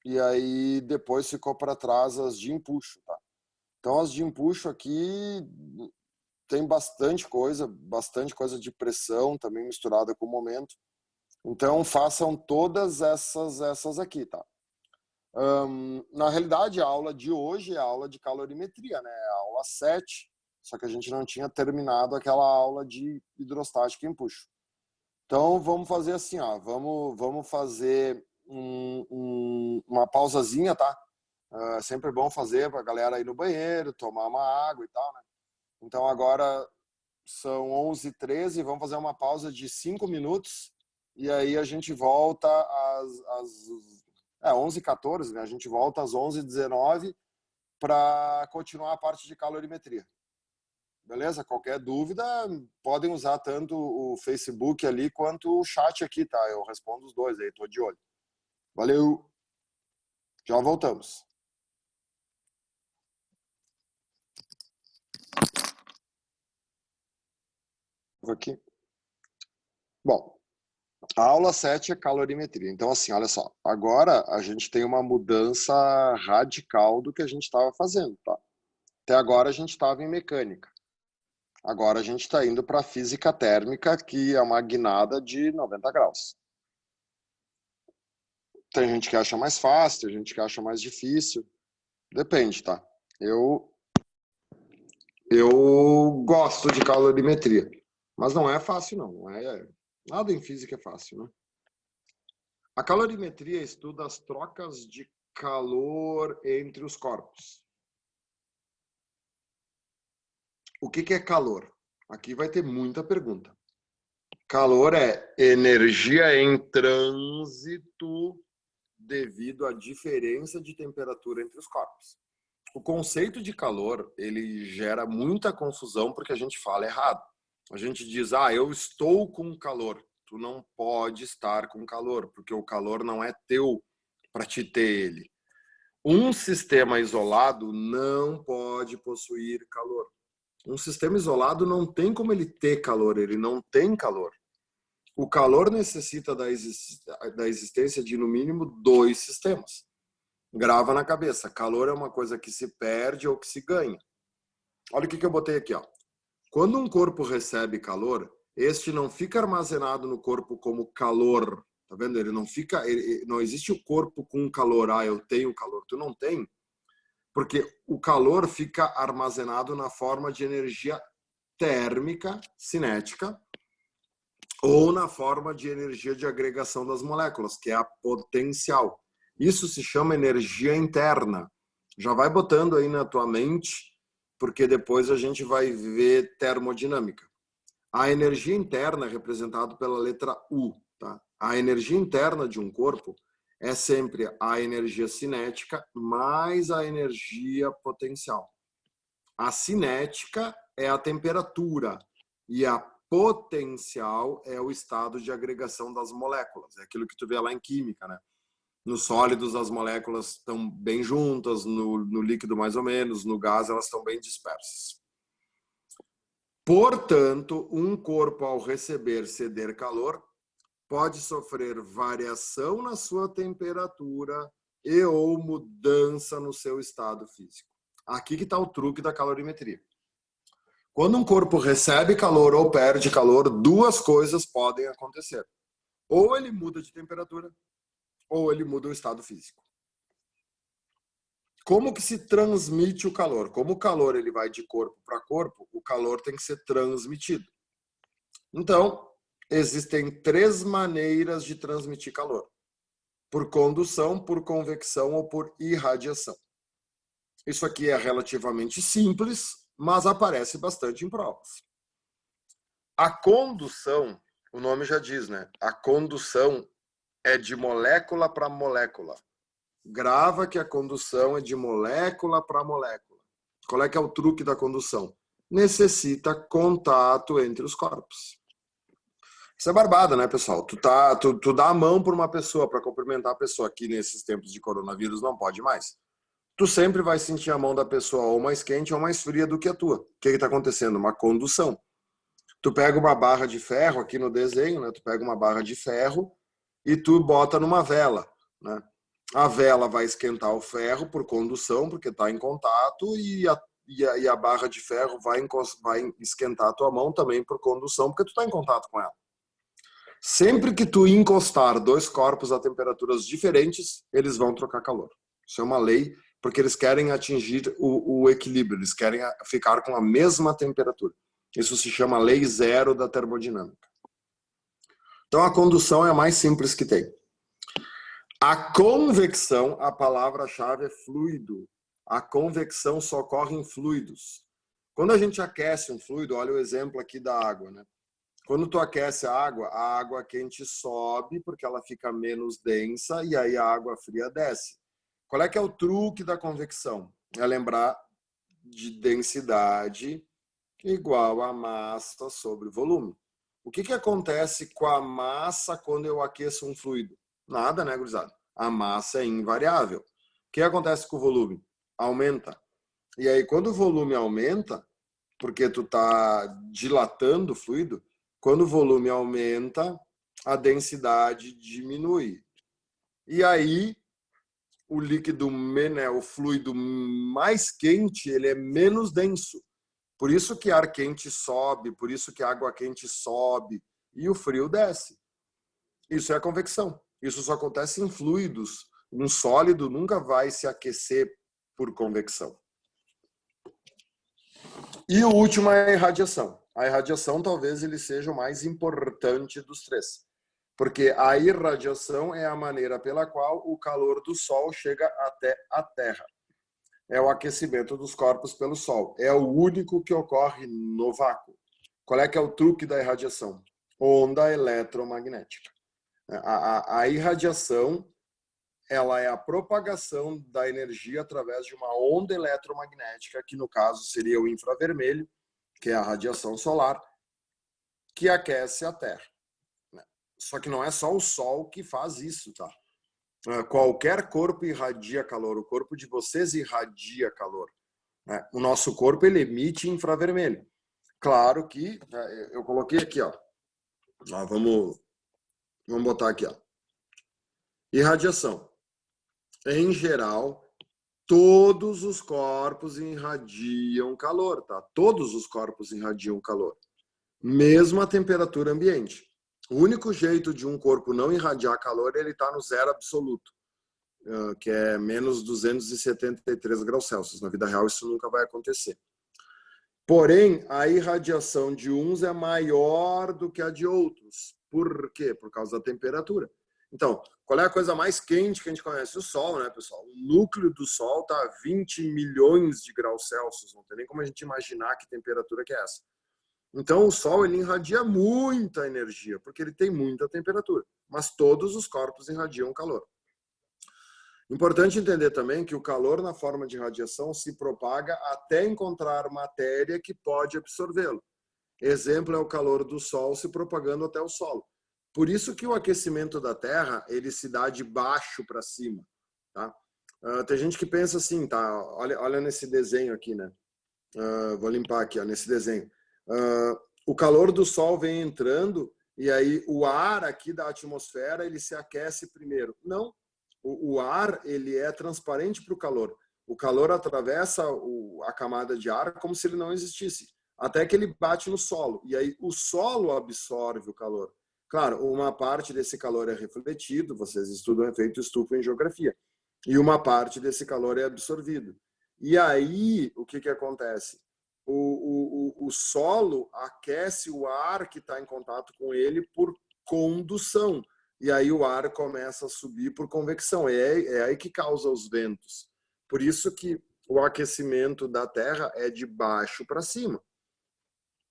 e aí depois ficou para trás as de empuxo, tá? Então, as de empuxo aqui tem bastante coisa de pressão também misturada com o momento. Então, façam todas essas aqui, tá? Na realidade, a aula de hoje é a aula de calorimetria, né? A aula 7, só que a gente não tinha terminado aquela aula de hidrostática e empuxo. Então, vamos fazer assim, ó. Vamos fazer uma pausazinha, tá? É sempre bom fazer para a galera ir no banheiro, tomar uma água e tal, né? Então agora são 11h13, vamos fazer uma pausa de 5 minutos e aí a gente volta às 11h14, né? A gente volta às 11h19 para continuar a parte de calorimetria. Beleza? Qualquer dúvida, podem usar tanto o Facebook ali quanto o chat aqui, tá? Eu respondo os dois aí, tô de olho. Valeu! Já voltamos. Aqui. Bom, a aula 7 é calorimetria. Então, assim, olha só. Agora a gente tem uma mudança radical do que a gente estava fazendo, tá? Até agora a gente estava em mecânica. Agora a gente está indo para física térmica, que é uma guinada de 90 graus. Tem gente que acha mais fácil, tem gente que acha mais difícil. Depende, tá? Eu gosto de calorimetria. Mas não é fácil, não. Nada em física é fácil, né? A calorimetria estuda as trocas de calor entre os corpos. O que é calor? Aqui vai ter muita pergunta. Calor é energia em trânsito devido à diferença de temperatura entre os corpos. O conceito de calor, ele gera muita confusão porque a gente fala errado. A gente diz, eu estou com calor. Tu não pode estar com calor, porque o calor não é teu para te ter ele. Um sistema isolado não pode possuir calor. Um sistema isolado não tem como ele ter calor, ele não tem calor. O calor necessita da existência de, no mínimo, 2 sistemas. Grava na cabeça, calor é uma coisa que se perde ou que se ganha. Olha o que eu botei aqui, ó. Quando um corpo recebe calor, este não fica armazenado no corpo como calor. Tá vendo? Ele não fica, não existe o corpo com calor. Eu tenho calor. Tu não tem. Porque o calor fica armazenado na forma de energia térmica, cinética, ou na forma de energia de agregação das moléculas, que é a potencial. Isso se chama energia interna. Já vai botando aí na tua mente porque depois a gente vai ver termodinâmica. A energia interna é representada pela letra U, tá? A energia interna de um corpo é sempre a energia cinética mais a energia potencial. A cinética é a temperatura e a potencial é o estado de agregação das moléculas. É aquilo que tu vê lá em química, né? Nos sólidos as moléculas estão bem juntas, no líquido mais ou menos, no gás elas estão bem dispersas. Portanto, um corpo ao receber, ceder calor, pode sofrer variação na sua temperatura e ou mudança no seu estado físico. Aqui que está o truque da calorimetria. Quando um corpo recebe calor ou perde calor, duas coisas podem acontecer. Ou ele muda de temperatura, ou ele muda o estado físico. Como que se transmite o calor? Como o calor ele vai de corpo para corpo, o calor tem que ser transmitido. Então, existem 3 maneiras de transmitir calor: por condução, por convecção ou por irradiação. Isso aqui é relativamente simples, mas aparece bastante em provas. A condução, o nome já diz, né? A condução é de molécula para molécula. Grava que a condução é de molécula para molécula. Qual é que é o truque da condução? Necessita contato entre os corpos. Isso é barbada, né, pessoal? Tu dá a mão para uma pessoa, para cumprimentar a pessoa. Aqui nesses tempos de coronavírus não pode mais. Tu sempre vai sentir a mão da pessoa ou mais quente ou mais fria do que a tua. O que está acontecendo? Uma condução. Tu pega uma barra de ferro, aqui no desenho, né? Tu pega uma barra de ferro e tu bota numa vela, né? A vela vai esquentar o ferro por condução, porque está em contato, e a barra de ferro vai esquentar a tua mão também por condução, porque tu está em contato com ela. Sempre que tu encostar 2 corpos a temperaturas diferentes, eles vão trocar calor. Isso é uma lei, porque eles querem atingir o equilíbrio, eles querem ficar com a mesma temperatura. Isso se chama lei zero da termodinâmica. Então a condução é a mais simples que tem. A convecção, a palavra-chave é fluido. A convecção só ocorre em fluidos. Quando a gente aquece um fluido, olha o exemplo aqui da água, né? Quando tu aquece a água quente sobe porque ela fica menos densa e aí a água fria desce. Qual é que é o truque da convecção? É lembrar de densidade igual a massa sobre volume. O que acontece com a massa quando eu aqueço um fluido? Nada, né, gurizada? A massa é invariável. O que acontece com o volume? Aumenta. E aí, quando o volume aumenta, porque tu tá dilatando o fluido, quando o volume aumenta, a densidade diminui. E aí, o líquido, né, o fluido mais quente, ele é menos denso. Por isso que ar quente sobe, por isso que água quente sobe e o frio desce. Isso é a convecção. Isso só acontece em fluidos. Um sólido nunca vai se aquecer por convecção. E o último é a irradiação. A irradiação talvez ele seja o mais importante dos 3. Porque a irradiação é a maneira pela qual o calor do Sol chega até a Terra. É o aquecimento dos corpos pelo Sol. É o único que ocorre no vácuo. Qual é que é o truque da irradiação? Onda eletromagnética. A irradiação ela é a propagação da energia através de uma onda eletromagnética, que no caso seria o infravermelho, que é a radiação solar, que aquece a Terra. Só que não é só o Sol que faz isso, tá? Qualquer corpo irradia calor. O corpo de vocês irradia calor. O nosso corpo ele emite infravermelho. Claro que eu coloquei aqui, ó. Vamos botar aqui, ó. Irradiação. Em geral, todos os corpos irradiam calor, tá? Todos os corpos irradiam calor. Mesmo a temperatura ambiente. O único jeito de um corpo não irradiar calor é ele estar no zero absoluto, que é menos 273 graus Celsius. Na vida real isso nunca vai acontecer. Porém, a irradiação de uns é maior do que a de outros. Por quê? Por causa da temperatura. Então, qual é a coisa mais quente que a gente conhece? O Sol, né, pessoal? O núcleo do Sol está a 20 milhões de graus Celsius. Não tem nem como a gente imaginar que temperatura que é essa. Então, o Sol ele irradia muita energia, porque ele tem muita temperatura. Mas todos os corpos irradiam calor. Importante entender também que o calor na forma de radiação se propaga até encontrar matéria que pode absorvê-lo. Exemplo é o calor do Sol se propagando até o solo. Por isso que o aquecimento da Terra ele se dá de baixo para cima, tá? Tem gente que pensa assim, tá? Olha nesse desenho aqui, né? Vou limpar aqui, ó, nesse desenho. O calor do Sol vem entrando e aí o ar aqui da atmosfera ele se aquece primeiro. Não, o ar ele é transparente para o calor. O calor atravessa a camada de ar como se ele não existisse, até que ele bate no solo. E aí o solo absorve o calor. Claro, uma parte desse calor é refletido, vocês estudam efeito estufa em geografia, e uma parte desse calor é absorvido. E aí, o que acontece? O solo aquece o ar que está em contato com ele por condução. E aí o ar começa a subir por convecção. É aí que causa os ventos. Por isso que o aquecimento da Terra é de baixo para cima.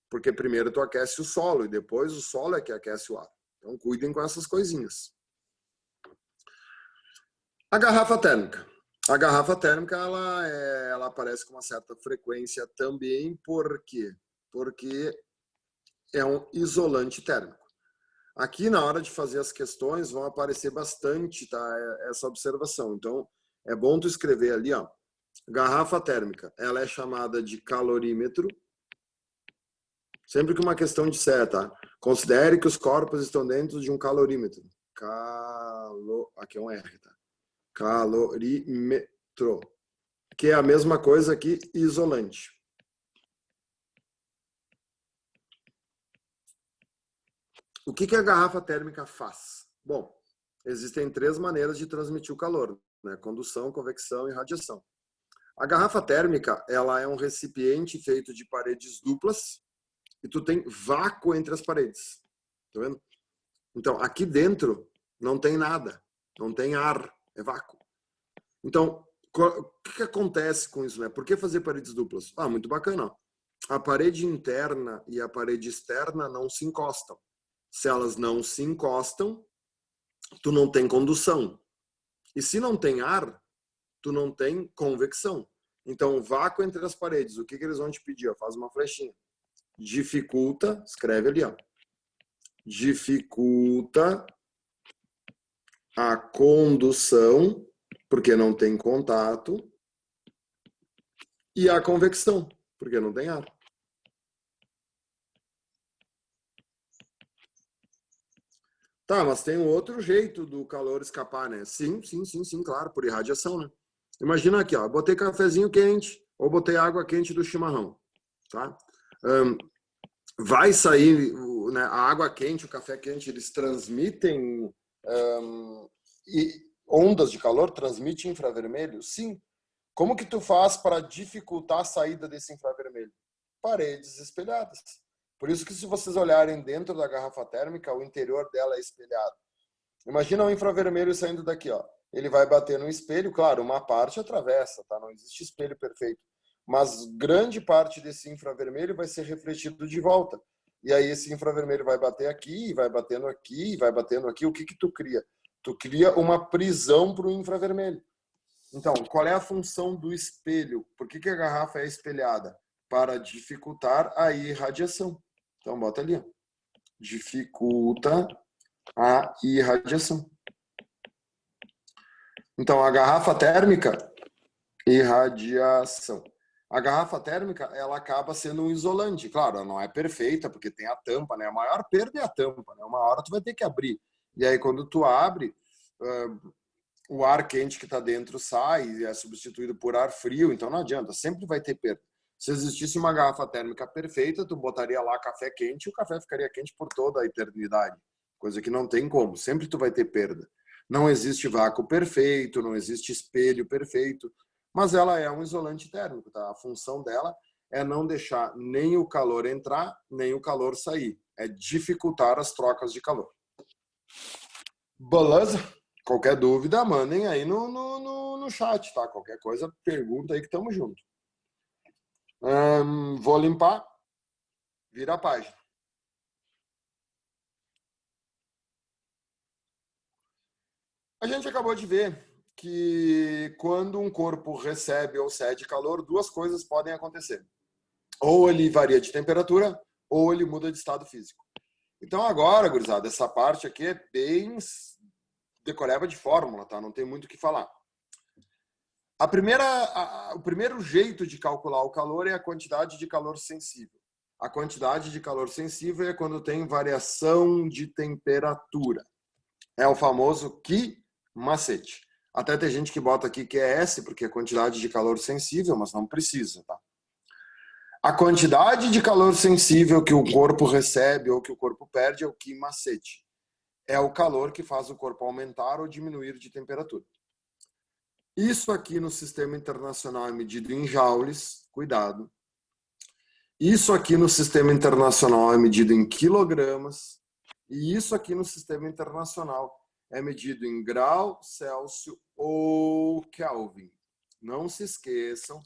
Porque primeiro tu aquece o solo e depois o solo é que aquece o ar. Então cuidem com essas coisinhas. A garrafa térmica. A garrafa térmica ela aparece com uma certa frequência também. Por quê? Porque é um isolante térmico. Aqui, na hora de fazer as questões, vão aparecer bastante, tá, essa observação. Então, é bom tu escrever ali, ó. Garrafa térmica, ela é chamada de calorímetro. Sempre que uma questão disser, tá? Considere que os corpos estão dentro de um calorímetro. Aqui é um R, tá? Calorímetro. Que é a mesma coisa que isolante. O que a garrafa térmica faz? Bom, existem 3 maneiras de transmitir o calor, né? Condução, convecção e radiação. A garrafa térmica, ela é um recipiente feito de paredes duplas e tu tem vácuo entre as paredes. Tá vendo? Então, aqui dentro não tem nada, não tem ar, é vácuo. Então, o que acontece com isso, né? Por que fazer paredes duplas? Muito bacana. A parede interna e a parede externa não se encostam. Se elas não se encostam, tu não tem condução. E se não tem ar, tu não tem convecção. Então, vácuo entre as paredes. O que eles vão te pedir? Faz uma flechinha. Dificulta, escreve ali, ó. Dificulta a condução, porque não tem contato, e a convecção, porque não tem ar. Tá, mas tem um outro jeito do calor escapar, né? Sim, claro, por irradiação, né? Imagina aqui, ó, botei cafezinho quente ou botei água quente do chimarrão, tá? Vai sair, né, a água quente, o café quente, eles transmitem ondas de calor, transmitem infravermelho? Sim. Como que tu faz para dificultar a saída desse infravermelho? Paredes espelhadas. Por isso que se vocês olharem dentro da garrafa térmica, o interior dela é espelhado. Imagina o infravermelho saindo daqui, ó. Ele vai bater no espelho, claro, uma parte atravessa, tá? Não existe espelho perfeito. Mas grande parte desse infravermelho vai ser refletido de volta. E aí esse infravermelho vai bater aqui, vai batendo aqui, vai batendo aqui. O que tu cria? Tu cria uma prisão para o infravermelho. Então, qual é a função do espelho? Por que a garrafa é espelhada? Para dificultar a irradiação. Então, bota ali. Dificulta a irradiação. Então, a garrafa térmica, irradiação. A garrafa térmica, ela acaba sendo um isolante. Claro, ela não é perfeita, porque tem a tampa, né? A maior perda é a tampa, né? Uma hora tu vai ter que abrir. E aí, quando tu abre, o ar quente que está dentro sai e é substituído por ar frio, então não adianta, sempre vai ter perda. Se existisse uma garrafa térmica perfeita, tu botaria lá café quente e o café ficaria quente por toda a eternidade, coisa que não tem como, sempre tu vai ter perda. Não existe vácuo perfeito, não existe espelho perfeito, mas ela é um isolante térmico, tá? A função dela é não deixar nem o calor entrar, nem o calor sair, é dificultar as trocas de calor. Beleza? Qualquer dúvida, mandem aí no chat, tá? Qualquer coisa, pergunta aí que tamo junto. Vou limpar, vira a página. A gente acabou de ver que quando um corpo recebe ou cede calor, duas coisas podem acontecer. Ou ele varia de temperatura, ou ele muda de estado físico. Então agora, gurizada, essa parte aqui é bem decoreba de fórmula, tá? Não tem muito o que falar. O primeiro jeito de calcular o calor é a quantidade de calor sensível. A quantidade de calor sensível é quando tem variação de temperatura. É o famoso Q macete. Até tem gente que bota aqui que é S, porque é quantidade de calor sensível, mas não precisa, tá? A quantidade de calor sensível que o corpo recebe ou que o corpo perde é o Q macete. É o calor que faz o corpo aumentar ou diminuir de temperatura. Isso aqui no sistema internacional é medido em joules, cuidado. Isso aqui no sistema internacional é medido em quilogramas. E isso aqui no sistema internacional é medido em grau, Celsius ou Kelvin. Não se esqueçam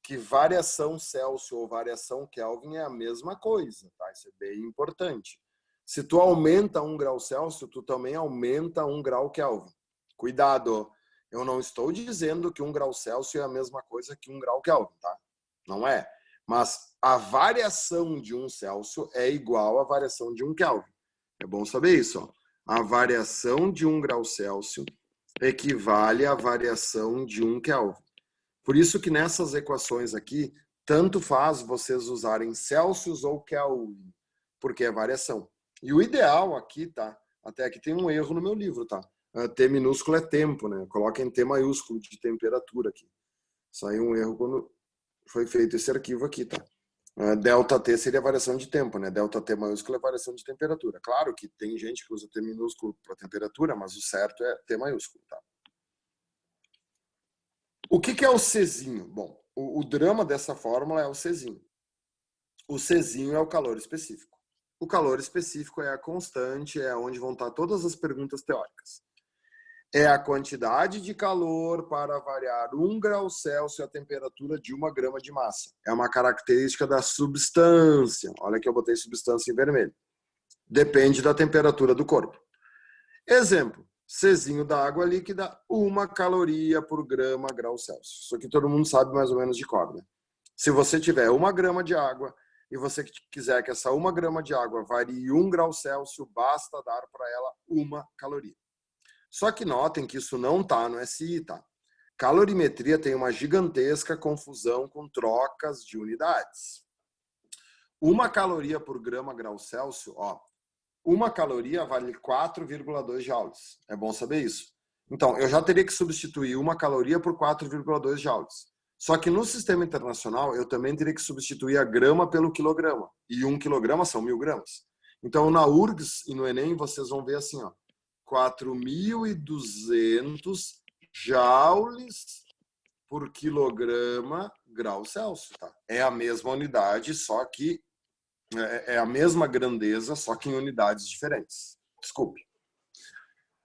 que variação Celsius ou variação Kelvin é a mesma coisa, tá? Isso é bem importante. Se tu aumenta 1 grau Celsius, tu também aumenta 1 grau Kelvin. Cuidado, eu não estou dizendo que 1 grau Celsius é a mesma coisa que 1 grau Kelvin, tá? Não é. Mas a variação de 1 Celsius é igual à variação de 1 Kelvin. É bom saber isso, ó. A variação de 1 grau Celsius equivale à variação de 1 Kelvin. Por isso que nessas equações aqui, tanto faz vocês usarem Celsius ou Kelvin, porque é variação. E o ideal aqui, tá? Até aqui tem um erro no meu livro, tá? T minúsculo é tempo, né? Coloquem T maiúsculo de temperatura aqui. Saiu um erro quando foi feito esse arquivo aqui, tá? Delta T seria variação de tempo, né? Delta T maiúsculo é variação de temperatura. Claro que tem gente que usa T minúsculo para temperatura, mas o certo é T maiúsculo, tá? O que é o Czinho? Bom, o drama dessa fórmula é o Czinho. O Czinho é o calor específico. O calor específico é a constante, é onde vão estar todas as perguntas teóricas. É a quantidade de calor para variar 1 grau Celsius a temperatura de 1 grama de massa. É uma característica da substância. Olha que eu botei substância em vermelho. Depende da temperatura do corpo. Exemplo, Czinho da água líquida, 1 caloria por grama grau Celsius. Isso aqui todo mundo sabe mais ou menos de cor, né? Se você tiver 1 grama de água e você quiser que essa 1 grama de água varie 1 grau Celsius, basta dar para ela 1 caloria. Só que notem que isso não está no SI, tá? Calorimetria tem uma gigantesca confusão com trocas de unidades. 1 caloria por grama grau Celsius, ó, 1 caloria vale 4,2 joules. É bom saber isso. Então, eu já teria que substituir 1 caloria por 4,2 joules. Só que no sistema internacional, eu também teria que substituir a grama pelo quilograma. E 1 quilograma são 1.000 gramas. Então, na URGS e no Enem, vocês vão ver assim, ó, 4.200 joules por quilograma grau Celsius. Tá? É a mesma unidade, só que é a mesma grandeza, só que em unidades diferentes. Desculpe.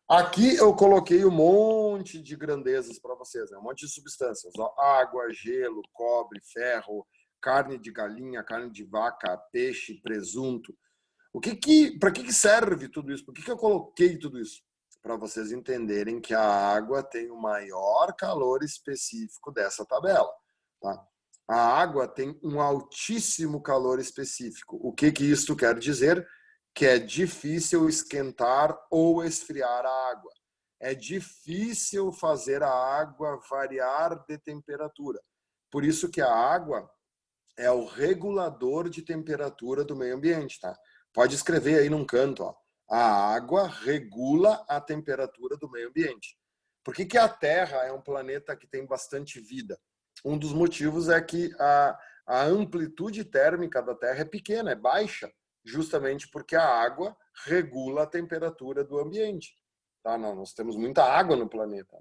Aqui eu coloquei um monte de grandezas para vocês, né? Um monte de substâncias. Ó, água, gelo, cobre, ferro, carne de galinha, carne de vaca, peixe, presunto. Para que serve tudo isso? Por que eu coloquei tudo isso? Para vocês entenderem que a água tem o maior calor específico dessa tabela. Tá? A água tem um altíssimo calor específico. O que isso quer dizer? Que é difícil esquentar ou esfriar a água. É difícil fazer a água variar de temperatura. Por isso que a água é o regulador de temperatura do meio ambiente, tá? Pode escrever aí num canto, ó. A água regula a temperatura do meio ambiente. Por que a Terra é um planeta que tem bastante vida? Um dos motivos é que a amplitude térmica da Terra é pequena, é baixa, justamente porque a água regula a temperatura do ambiente. Tá? Nós temos muita água no planeta.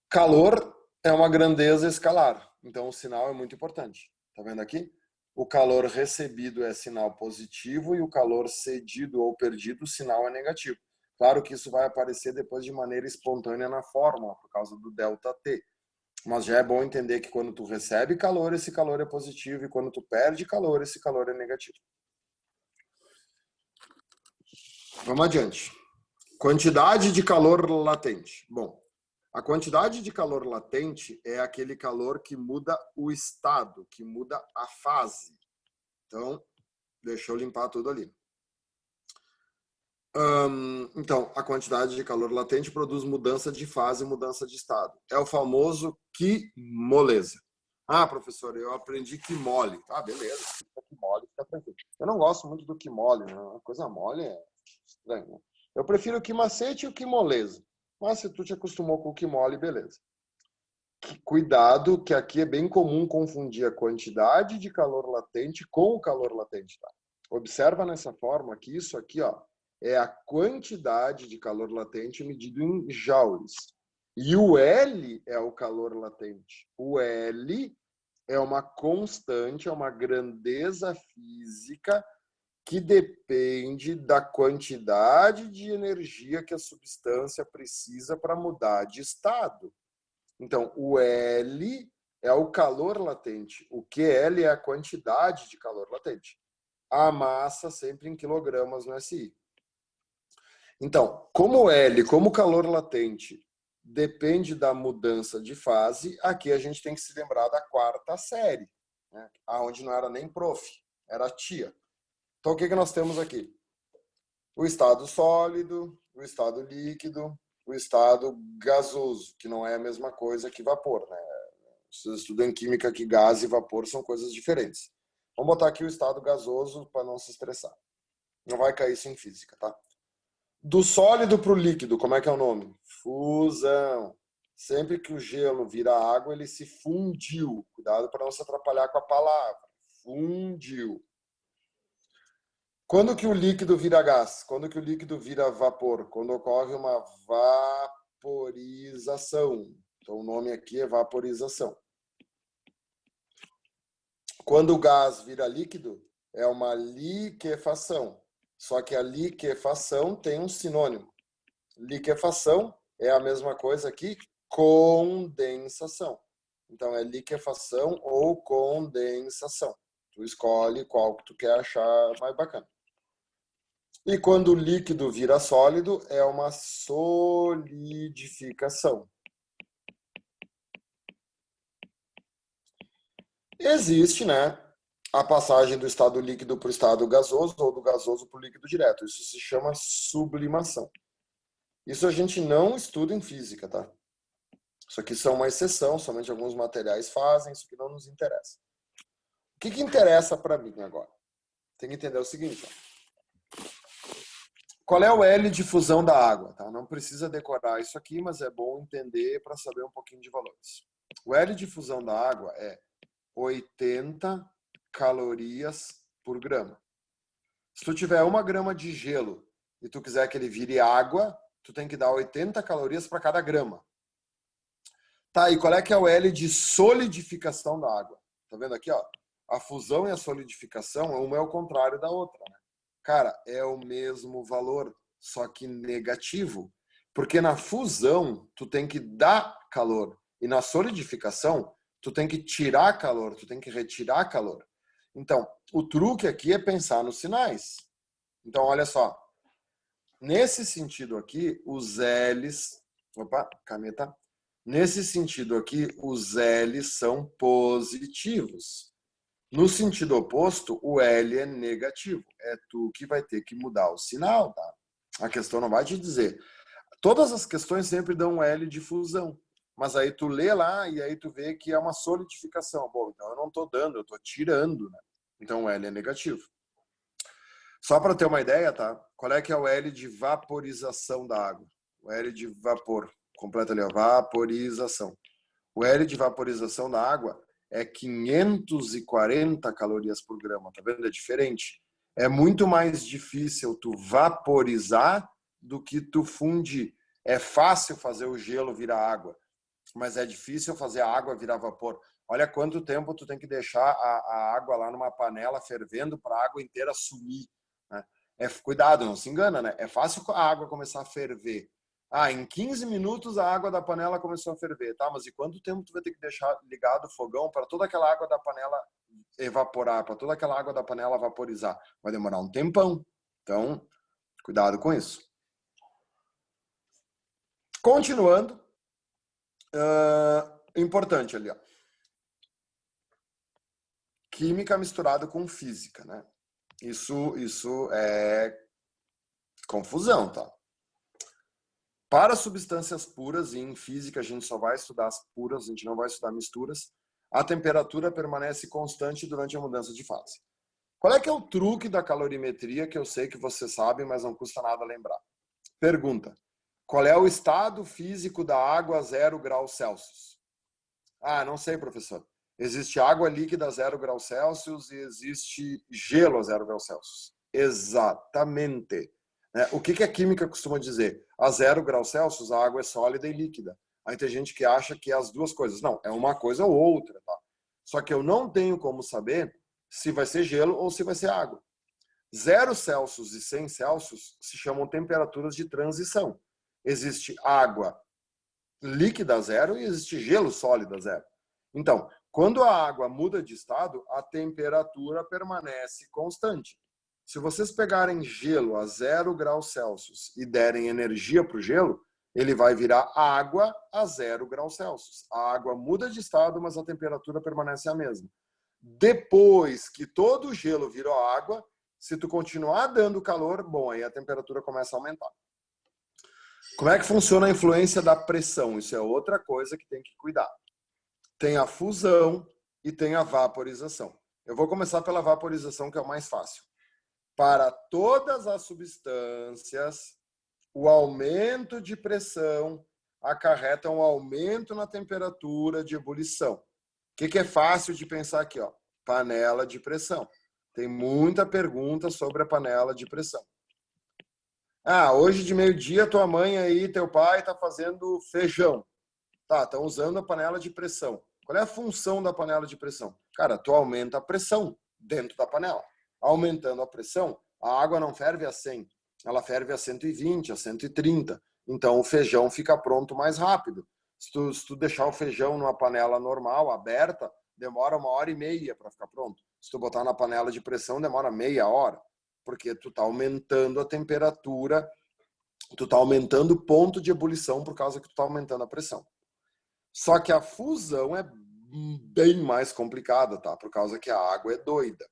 Calor é uma grandeza escalar, então o sinal é muito importante. Tá vendo aqui? O calor recebido é sinal positivo e o calor cedido ou perdido, o sinal é negativo. Claro que isso vai aparecer depois de maneira espontânea na fórmula, por causa do ΔT. Mas já é bom entender que quando tu recebe calor, esse calor é positivo, e quando tu perde calor, esse calor é negativo. Vamos adiante. Quantidade de calor latente. Bom, a quantidade de calor latente é aquele calor que muda o estado, que muda a fase. Então, deixa eu limpar tudo ali. Então, a quantidade de calor latente produz mudança de fase, mudança de estado. É o famoso que moleza. Ah, professor, eu aprendi que mole. Ah, beleza. Que mole, fica tranquilo. Eu não gosto muito do que mole, né? Uma coisa mole é estranho, né? Eu prefiro o que macete e o que moleza. Mas se tu te acostumou com o que mole, beleza. Cuidado, que aqui é bem comum confundir a quantidade de calor latente com o calor latente, tá? Observa nessa forma que isso aqui, ó, é a quantidade de calor latente medido em joules. E o L é o calor latente. O L é uma constante, é uma grandeza física que depende da quantidade de energia que a substância precisa para mudar de estado. Então, o L é o calor latente. O QL é a quantidade de calor latente. A massa sempre em quilogramas no SI. Então, como L, como calor latente, depende da mudança de fase, aqui a gente tem que se lembrar da quarta série, né? Onde não era nem prof, era tia. Então, o que nós temos aqui? O estado sólido, o estado líquido, o estado gasoso, que não é a mesma coisa que vapor, né? Vocês estudam em química que gás e vapor são coisas diferentes. Vamos botar aqui o estado gasoso para não se estressar. Não vai cair isso em física, tá? Do sólido para o líquido, como é que é o nome? Fusão. Sempre que o gelo vira água, ele se fundiu. Cuidado para não se atrapalhar com a palavra. Fundiu. Quando que o líquido vira gás? Quando que o líquido vira vapor? Quando ocorre uma vaporização. Então, o nome aqui é vaporização. Quando o gás vira líquido, é uma liquefação. Só que a liquefação tem um sinônimo. Liquefação é a mesma coisa que condensação. Então, é liquefação ou condensação. Tu escolhe qual que tu quer achar mais bacana. E quando o líquido vira sólido, é uma solidificação. Existe, né, a passagem do estado líquido para o estado gasoso ou do gasoso para o líquido direto. Isso se chama sublimação. Isso a gente não estuda em física, tá? Isso aqui são uma exceção, somente alguns materiais fazem, isso que não nos interessa. O que interessa para mim agora? Tem que entender o seguinte, ó. Qual é o L de fusão da água? Tá? Não precisa decorar isso aqui, mas é bom entender para saber um pouquinho de valores. O L de fusão da água é 80 calorias por grama. Se tu tiver 1 grama de gelo e tu quiser que ele vire água, tu tem que dar 80 calorias para cada grama. Tá, e qual é que é o L de solidificação da água? Tá vendo aqui, ó? A fusão e a solidificação, uma é o contrário da outra, né? Cara, é o mesmo valor, só que negativo. Porque na fusão, tu tem que dar calor. E na solidificação, tu tem que tirar calor, tu tem que retirar calor. Então, o truque aqui é pensar nos sinais. Então, olha só. Nesse sentido aqui, os L's... Opa, caneta. Nesse sentido aqui, os L's são positivos. No sentido oposto, o L é negativo. É tu que vai ter que mudar o sinal, tá? A questão não vai te dizer. Todas as questões sempre dão um L de fusão. Mas aí tu lê lá e aí tu vê que é uma solidificação. Bom, então eu não estou dando, eu estou tirando, né? Então o L é negativo. Só para ter uma ideia, tá? Qual é que é o L de vaporização da água? O L de vapor. Completa ali, ó. Vaporização. O L de vaporização da água é 540 calorias por grama. Tá vendo? É diferente. É muito mais difícil tu vaporizar do que tu fundir. É fácil fazer o gelo virar água, mas é difícil fazer a água virar vapor. Olha quanto tempo tu tem que deixar a água lá numa panela fervendo para a água inteira sumir, né? Cuidado, não se engana, né? É fácil a água começar a ferver. Ah, em 15 minutos a água da panela começou a ferver, tá? Mas e quanto tempo tu vai ter que deixar ligado o fogão para toda aquela água da panela evaporar, para toda aquela água da panela vaporizar? Vai demorar um tempão. Então, cuidado com isso. Continuando, importante ali, ó. Química misturada com física, né? Isso é confusão, tá? Para substâncias puras, e em física a gente só vai estudar as puras, a gente não vai estudar misturas, a temperatura permanece constante durante a mudança de fase. Qual é que é o truque da calorimetria que eu sei que você sabe, mas não custa nada lembrar? Pergunta: qual é o estado físico da água a 0 graus Celsius? Ah, não sei, professor. Existe água líquida a 0 graus Celsius e existe gelo a 0 graus Celsius. Exatamente. O que a química costuma dizer? A 0 graus Celsius a água é sólida e líquida. Aí tem gente que acha que é as duas coisas. Não, é uma coisa ou outra, tá? Só que eu não tenho como saber se vai ser gelo ou se vai ser água. 0 Celsius e 100 Celsius se chamam temperaturas de transição. Existe água líquida a 0 e existe gelo sólido a 0. Então, quando a água muda de estado, a temperatura permanece constante. Se vocês pegarem gelo a 0 graus Celsius e derem energia para o gelo, ele vai virar água a 0 graus Celsius. A água muda de estado, mas a temperatura permanece a mesma. Depois que todo o gelo virou água, se tu continuar dando calor, bom, aí a temperatura começa a aumentar. Como é que funciona a influência da pressão? Isso é outra coisa que tem que cuidar. Tem a fusão e tem a vaporização. Eu vou começar pela vaporização, que é o mais fácil. Para todas as substâncias, o aumento de pressão acarreta um aumento na temperatura de ebulição. O que é fácil de pensar aqui? Ó? Panela de pressão. Tem muita pergunta sobre a panela de pressão. Ah, hoje de meio-dia tua mãe aí, teu pai tá fazendo feijão. Tá, estão usando a panela de pressão. Qual é a função da panela de pressão? Cara, tu aumenta a pressão dentro da panela. Aumentando a pressão, a água não ferve a 100, ela ferve a 120, a 130. Então o feijão fica pronto mais rápido. Se tu deixar o feijão numa panela normal, aberta, demora 1h30 para ficar pronto. Se tu botar na panela de pressão, demora meia hora, porque tu tá aumentando a temperatura, tu tá aumentando o ponto de ebulição por causa que tu tá aumentando a pressão. Só que a fusão é bem mais complicada, tá? Por causa que a água é doida.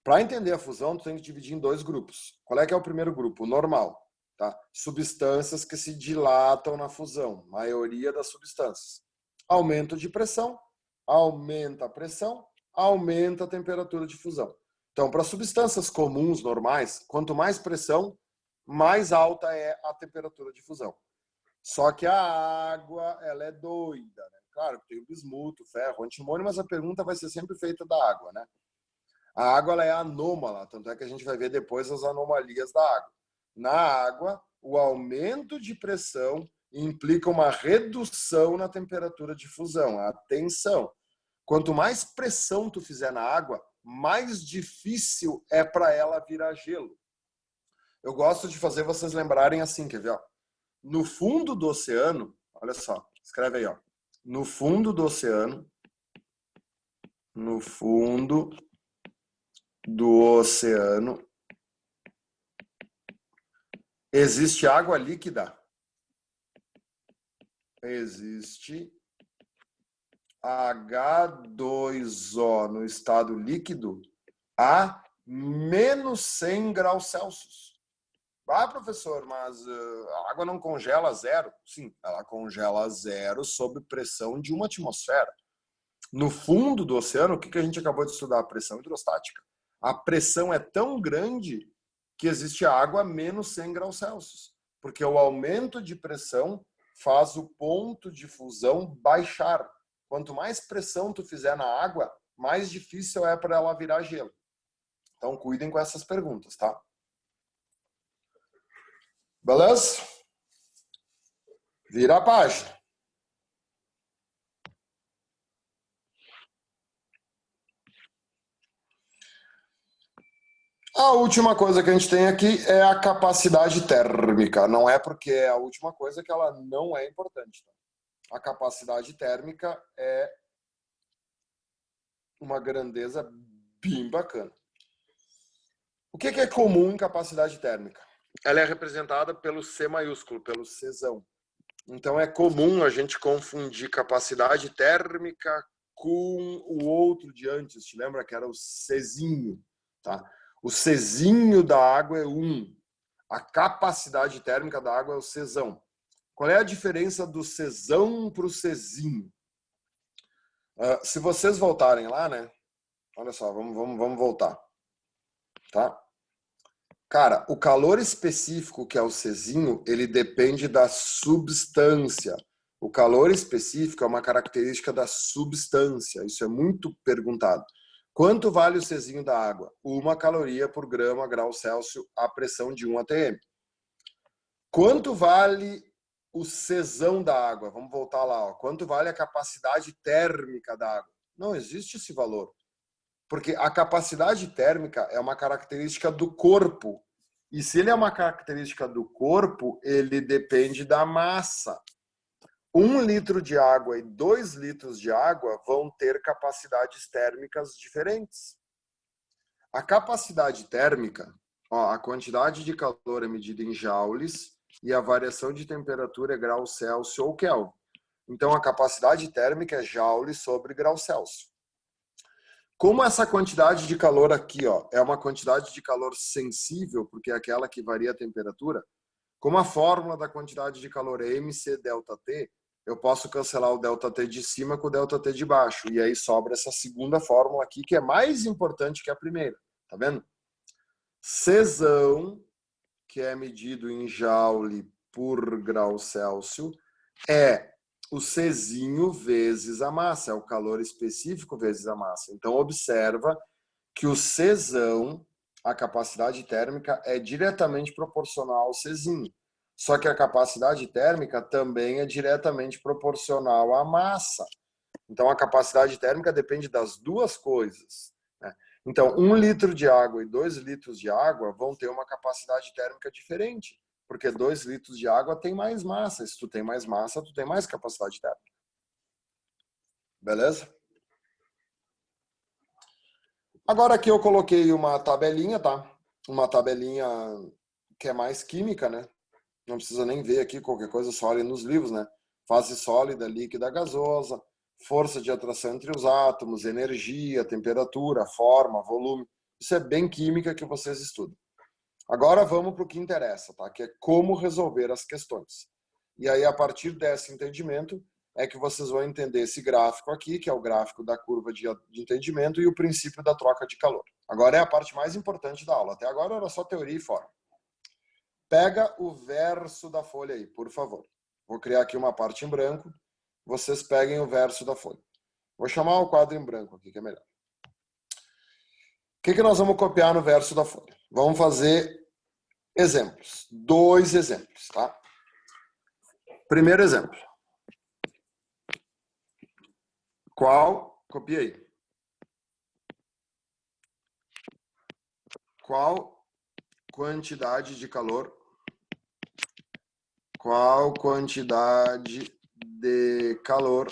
Para entender a fusão, tu tem que dividir em 2 grupos. Qual é que é o primeiro grupo? O normal, tá? Substâncias que se dilatam na fusão, maioria das substâncias. Aumento de pressão, aumenta a pressão, aumenta a temperatura de fusão. Então, para substâncias comuns, normais, quanto mais pressão, mais alta é a temperatura de fusão. Só que a água, ela é doida, né? Claro que tem o bismuto, ferro, antimônio, mas a pergunta vai ser sempre feita da água, né? A água, ela é anômala, tanto é que a gente vai ver depois as anomalias da água. Na água, o aumento de pressão implica uma redução na temperatura de fusão. Atenção! Quanto mais pressão tu fizer na água, mais difícil é para ela virar gelo. Eu gosto de fazer vocês lembrarem assim, quer ver? Ó? No fundo do oceano, olha só, escreve aí, ó. No fundo do oceano, no fundo do oceano, existe água líquida? Existe H2O no estado líquido a menos 100 graus Celsius. Ah, professor, mas a água não congela a 0? Sim, ela congela a 0 sob pressão de uma atmosfera. No fundo do oceano, o que a gente acabou de estudar? A pressão hidrostática. A pressão é tão grande que existe água a menos 100 graus Celsius, porque o aumento de pressão faz o ponto de fusão baixar. Quanto mais pressão tu fizer na água, mais difícil é para ela virar gelo. Então, cuidem com essas perguntas, tá? Beleza? Vira a página. A última coisa que a gente tem aqui é a capacidade térmica. Não é porque é a última coisa que ela não é importante. Tá? A capacidade térmica é uma grandeza bem bacana. O que é comum em capacidade térmica? Ela é representada pelo C maiúsculo, pelo Czão. Então é comum a gente confundir capacidade térmica com o outro de antes. Te lembra que era o Czinho, tá? O Czinho da água é 1. A capacidade térmica da água é o Czão. Qual é a diferença do Czão para o Czinho? Se vocês voltarem lá, né? Olha só, vamos voltar, tá? Cara, o calor específico, que é o Czinho, ele depende da substância. O calor específico é uma característica da substância. Isso é muito perguntado. Quanto vale o Czinho da água? 1 caloria por grama grau Celsius à pressão de 1 atm. Quanto vale o Czão da água? Vamos voltar lá. Ó. Quanto vale a capacidade térmica da água? Não existe esse valor. Porque a capacidade térmica é uma característica do corpo. E se ele é uma característica do corpo, ele depende da massa. 1 litro de água e 2 litros de água vão ter capacidades térmicas diferentes. A capacidade térmica, ó, a quantidade de calor é medida em joules e a variação de temperatura é grau Celsius ou Kelvin. Então, a capacidade térmica é joule sobre grau Celsius. Como essa quantidade de calor aqui, ó, é uma quantidade de calor sensível, porque é aquela que varia a temperatura, como a fórmula da quantidade de calor é mc ΔT, eu posso cancelar o ΔT de cima com o ΔT de baixo. E aí sobra essa segunda fórmula aqui, que é mais importante que a primeira. Tá vendo? Czão, que é medido em joule por grau Celsius, é o Czinho vezes a massa, é o calor específico vezes a massa. Então, observa que o Czão, a capacidade térmica, é diretamente proporcional ao Czinho. Só que a capacidade térmica também é diretamente proporcional à massa. Então, a capacidade térmica depende das duas coisas. Né? Então, 1 litro de água e 2 litros de água vão ter uma capacidade térmica diferente. Porque 2 litros de água tem mais massa. Se tu tem mais massa, tu tem mais capacidade térmica. Beleza? Agora aqui eu coloquei uma tabelinha, tá? Uma tabelinha que é mais química, né? Não precisa nem ver aqui qualquer coisa, só olha nos livros, né? Fase sólida, líquida, gasosa, força de atração entre os átomos, energia, temperatura, forma, volume. Isso é bem química que vocês estudam. Agora vamos para o que interessa, tá? Que é como resolver as questões. E aí, a partir desse entendimento, é que vocês vão entender esse gráfico aqui, que é o gráfico da curva de entendimento e o princípio da troca de calor. Agora é a parte mais importante da aula. Até agora era só teoria e forma. Pega o verso da folha aí, por favor. Vou criar aqui uma parte em branco. Vocês peguem o verso da folha. Vou chamar o quadro em branco aqui, que é melhor. O que nós vamos copiar no verso da folha? Vamos fazer exemplos. 2 exemplos, tá? Primeiro exemplo. Copiei. Qual quantidade de calor? Qual quantidade de calor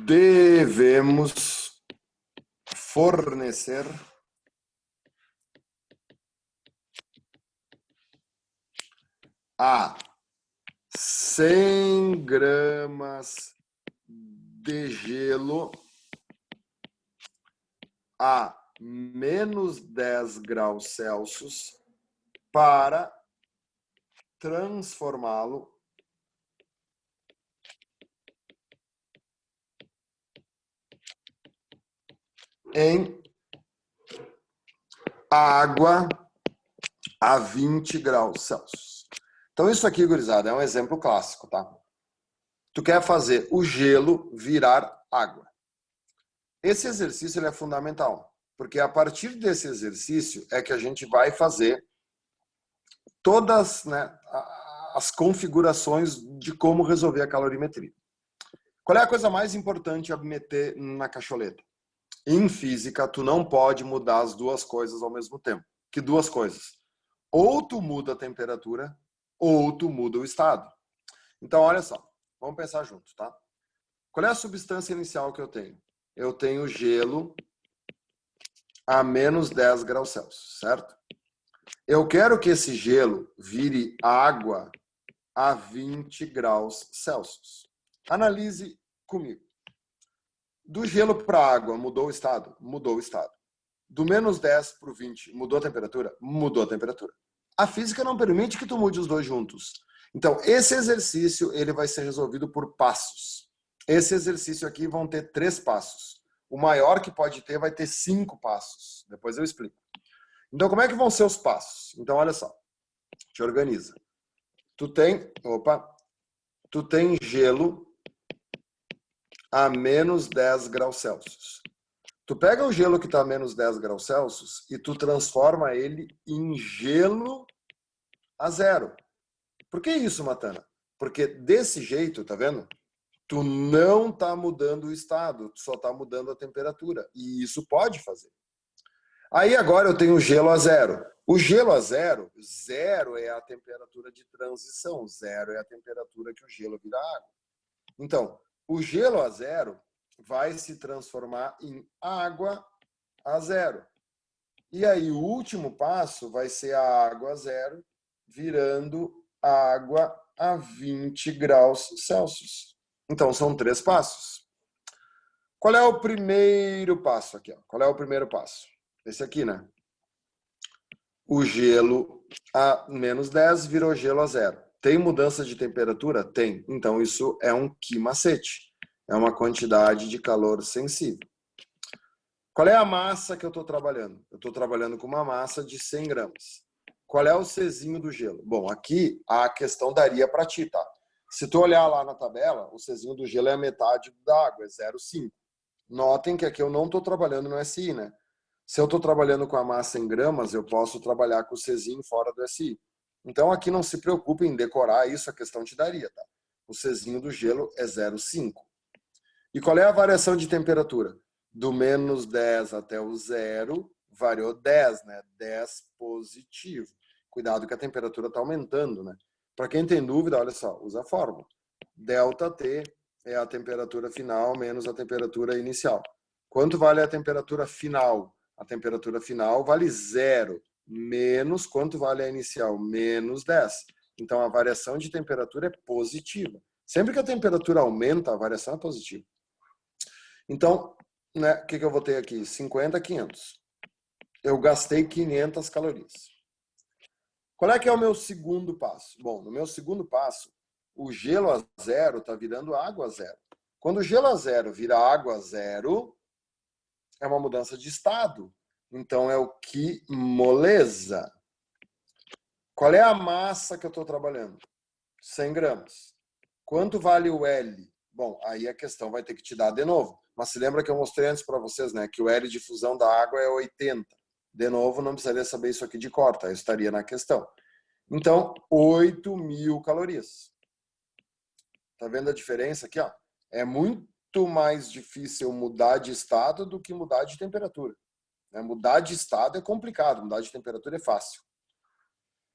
devemos fornecer a 100 gramas de gelo a menos 10 graus Celsius para transformá-lo em água a 20 graus Celsius. Então, isso aqui, gurizada, é um exemplo clássico, tá? Tu quer fazer o gelo virar água. Esse exercício ele é fundamental, porque a partir desse exercício é que a gente vai fazer todas, né, as configurações de como resolver a calorimetria. Qual é a coisa mais importante a meter na cacholeta? Em física, tu não pode mudar as duas coisas ao mesmo tempo. Que duas coisas? Ou tu muda a temperatura, ou tu muda o estado. Então, olha só. Vamos pensar juntos, tá? Qual é a substância inicial que eu tenho? Eu tenho gelo a menos 10 graus Celsius, certo? Eu quero que esse gelo vire água a 20 graus Celsius. Analise comigo. Do gelo para a água, mudou o estado? Mudou o estado. Do menos 10 para o 20, mudou a temperatura? Mudou a temperatura. A física não permite que tu mude os dois juntos. Então, esse exercício ele vai ser resolvido por passos. Esse exercício aqui vão ter 3 passos. O maior que pode ter vai ter 5 passos. Depois eu explico. Então, como é que vão ser os passos? Então, olha só. Te organiza. Tu tem gelo a menos 10 graus Celsius. Tu pega o gelo que está a menos 10 graus Celsius e tu transforma ele em gelo a zero. Por que isso, Matana? Porque desse jeito, tá vendo? Tu não tá mudando o estado, tu só tá mudando a temperatura. E isso pode fazer. Aí agora eu tenho gelo a zero. O gelo a zero, zero é a temperatura de transição, zero é a temperatura que o gelo vira água. Então, o gelo a zero vai se transformar em água a zero. E aí o último passo vai ser a água a zero virando água a 20 graus Celsius. Então, são 3 passos. Qual é o primeiro passo aqui? Qual é o primeiro passo? Esse aqui, né? O gelo a menos 10 virou gelo a zero. Tem mudança de temperatura? Tem. Então, isso é um quimacete. É uma quantidade de calor sensível. Qual é a massa que eu estou trabalhando? Eu estou trabalhando com uma massa de 100 gramas. Qual é o Czinho do gelo? Bom, aqui a questão daria para ti, tá? Se tu olhar lá na tabela, o Czinho do gelo é a metade da água, é 0,5. Notem que aqui eu não estou trabalhando no SI, né? Se eu estou trabalhando com a massa em gramas, eu posso trabalhar com o Czinho fora do SI. Então aqui não se preocupe em decorar isso, a questão te daria, tá? O Czinho do gelo é 0,5. E qual é a variação de temperatura? Do menos 10 até o zero, variou 10, né? 10 positivo. Cuidado que a temperatura está aumentando, né? Para quem tem dúvida, olha só, usa a fórmula. Delta T é a temperatura final menos a temperatura inicial. Quanto vale a temperatura final? A temperatura final vale zero, menos quanto vale a inicial? Menos 10. Então, a variação de temperatura é positiva. Sempre que a temperatura aumenta, a variação é positiva. Então, né, o que eu vou ter aqui? 50, 500. Eu gastei 500 calorias. Qual é que é o meu segundo passo? Bom, no meu segundo passo, o gelo a zero está virando água a zero. Quando o gelo a zero vira água a zero, é uma mudança de estado. Então, é o que moleza. Qual é a massa que eu estou trabalhando? 100 gramas. Quanto vale o L? Bom, aí a questão vai ter que te dar de novo. Mas se lembra que eu mostrei antes para vocês, né? Que o L de fusão da água é 80. De novo, não precisaria saber isso aqui de cor, tá? Eu estaria na questão. Então, 8.000 calorias. Tá vendo a diferença aqui, ó? É muito mais difícil mudar de estado do que mudar de temperatura. Mudar de estado é complicado, mudar de temperatura é fácil.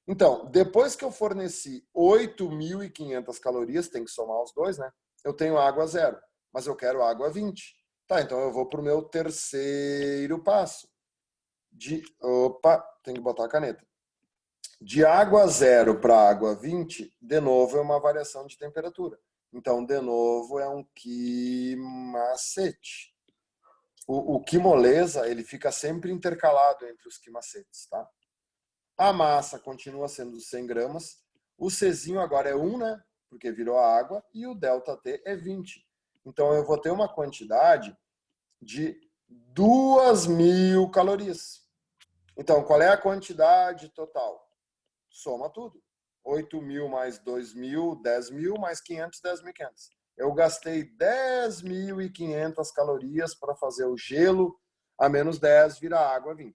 Então, depois que eu forneci 8.500 calorias, tem que somar os dois, né? Eu tenho água zero, mas eu quero água 20. Tá, então eu vou para o meu terceiro passo. Tem que botar a caneta. De água zero para água 20, de novo é uma variação de temperatura. Então, de novo, é um quimacete. O quimolesa, ele fica sempre intercalado entre os quimacetes, tá? A massa continua sendo 100 gramas. O Czinho agora é 1, né? Porque virou água. E o ΔT é 20. Então, eu vou ter uma quantidade de 2.000 calorias. Então, qual é a quantidade total? Soma tudo. 8.000 mais 2.000, 10.000 mais 500, 10.500. Eu gastei 10.500 calorias para fazer o gelo a menos 10 virar água 20.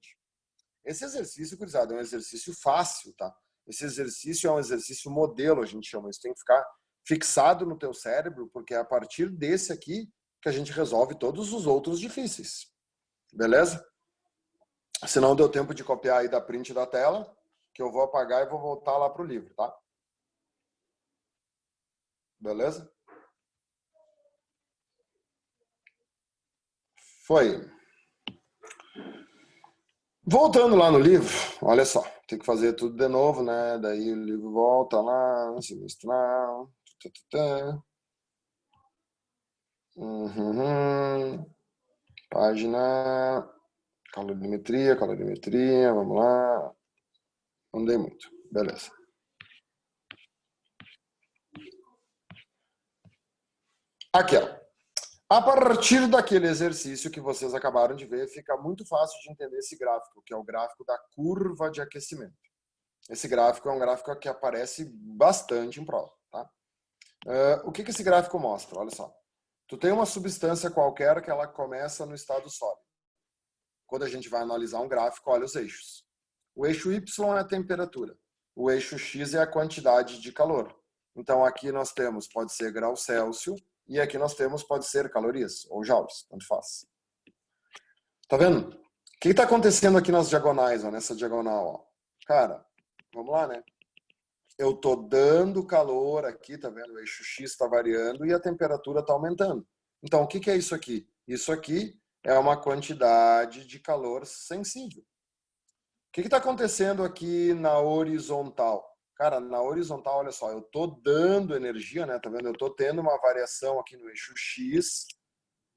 Esse exercício, gurizada, é um exercício fácil, tá? Esse exercício é um exercício modelo, a gente chama. Isso tem que ficar fixado no teu cérebro, porque é a partir desse aqui que a gente resolve todos os outros difíceis. Beleza? Se não deu tempo de copiar aí da print da tela, que eu vou apagar e vou voltar lá pro livro, tá? Beleza? Foi. Voltando lá no livro, olha só, tem que fazer tudo de novo, né? Daí o livro volta lá, semestral. Uhum. Página, calorimetria, vamos lá. Não dei muito, beleza. Aqui, ó. A partir daquele exercício que vocês acabaram de ver, fica muito fácil de entender esse gráfico, que é o gráfico da curva de aquecimento. Esse gráfico é um gráfico que aparece bastante em prova, tá? O que esse gráfico mostra? Olha só. Tu tem uma substância qualquer que ela começa no estado sólido. Quando a gente vai analisar um gráfico, olha os eixos. O eixo Y é a temperatura. O eixo X é a quantidade de calor. Então aqui nós temos, pode ser grau Celsius, e aqui nós temos, pode ser calorias, ou joules, tanto faz. Tá vendo? O que está acontecendo aqui nas diagonais, ó, nessa diagonal? Ó? Cara, vamos lá, né? Eu tô dando calor aqui, tá vendo? O eixo X está variando e a temperatura está aumentando. Então, o que é isso aqui? Isso aqui é uma quantidade de calor sensível. O que está acontecendo aqui na horizontal? Cara, na horizontal, olha só, eu estou dando energia, né? Tá vendo? Eu estou tendo uma variação aqui no eixo X,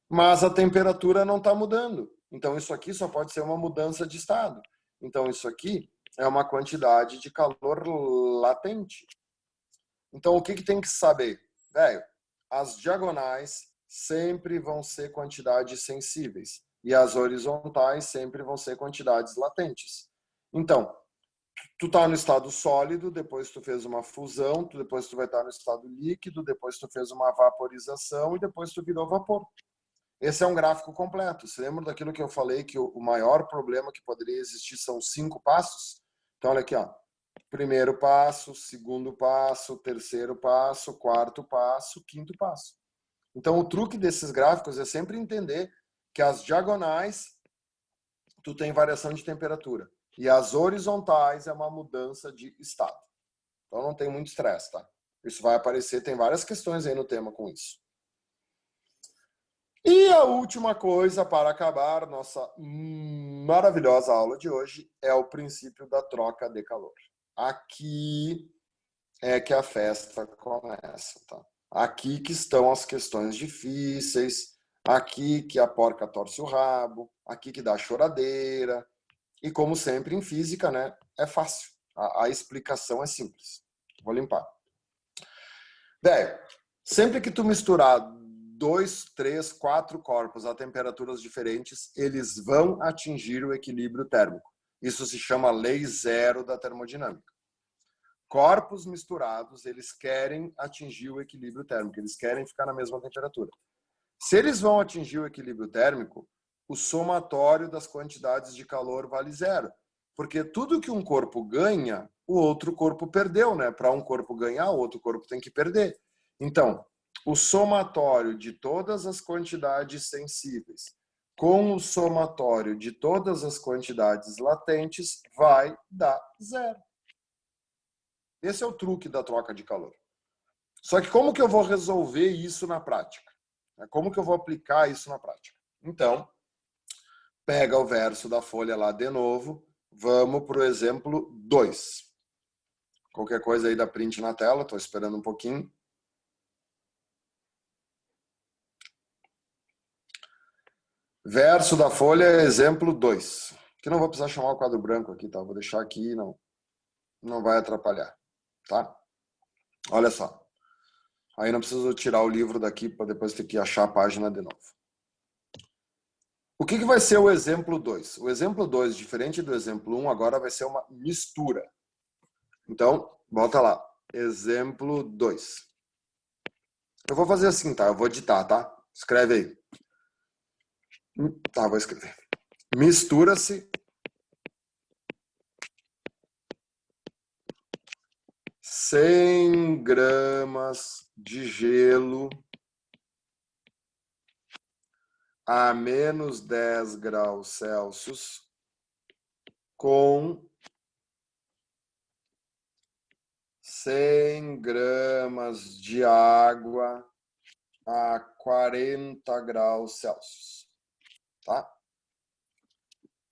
mas a temperatura não está mudando. Então, isso aqui só pode ser uma mudança de estado. Então, isso aqui é uma quantidade de calor latente. Então, o que tem que saber? Velho, as diagonais sempre vão ser quantidades sensíveis e as horizontais sempre vão ser quantidades latentes. Então, tu tá no estado sólido, depois tu fez uma fusão, depois tu vai estar no estado líquido, depois tu fez uma vaporização e depois tu virou vapor. Esse é um gráfico completo. Você lembra daquilo que eu falei que o maior problema que poderia existir são 5 passos? Então, olha aqui, ó. Primeiro passo, segundo passo, terceiro passo, quarto passo, quinto passo. Então, o truque desses gráficos é sempre entender que as diagonais, tu tem variação de temperatura. E as horizontais é uma mudança de estado. Então, não tem muito estresse, tá? Isso vai aparecer, tem várias questões aí no tema com isso. E a última coisa para acabar nossa maravilhosa aula de hoje é o princípio da troca de calor. Aqui é que a festa começa, tá? Aqui que estão as questões difíceis, aqui que a porca torce o rabo, aqui que dá choradeira. E como sempre em física, né, é fácil. A explicação é simples. Vou limpar. Velho, sempre que tu misturar 2, 3, 4 corpos a temperaturas diferentes, eles vão atingir o equilíbrio térmico. Isso se chama lei zero da termodinâmica. Corpos misturados, eles querem atingir o equilíbrio térmico, eles querem ficar na mesma temperatura. Se eles vão atingir o equilíbrio térmico, o somatório das quantidades de calor vale zero. Porque tudo que um corpo ganha, o outro corpo perdeu, né? Para um corpo ganhar, o outro corpo tem que perder. Então, o somatório de todas as quantidades sensíveis com o somatório de todas as quantidades latentes vai dar zero. Esse é o truque da troca de calor. Só que como que eu vou resolver isso na prática? Como que eu vou aplicar isso na prática? Então, pega o verso da folha lá de novo. Vamos para o exemplo 2. Qualquer coisa aí dá print na tela, estou esperando um pouquinho. Verso da folha, exemplo 2. Que não vou precisar chamar o quadro branco aqui, tá? Vou deixar aqui, não vai atrapalhar, tá? Olha só. Aí não preciso tirar o livro daqui para depois ter que achar a página de novo. O que vai ser o exemplo 2? O exemplo 2, diferente do exemplo 1, agora vai ser uma mistura. Então, bota lá. Exemplo 2. Eu vou fazer assim, tá? Eu vou editar, tá? Escreve aí. Tá, vou escrever. Mistura-se 100 gramas de gelo a menos 10 graus Celsius com 100 gramas de água a 40 graus Celsius. Tá?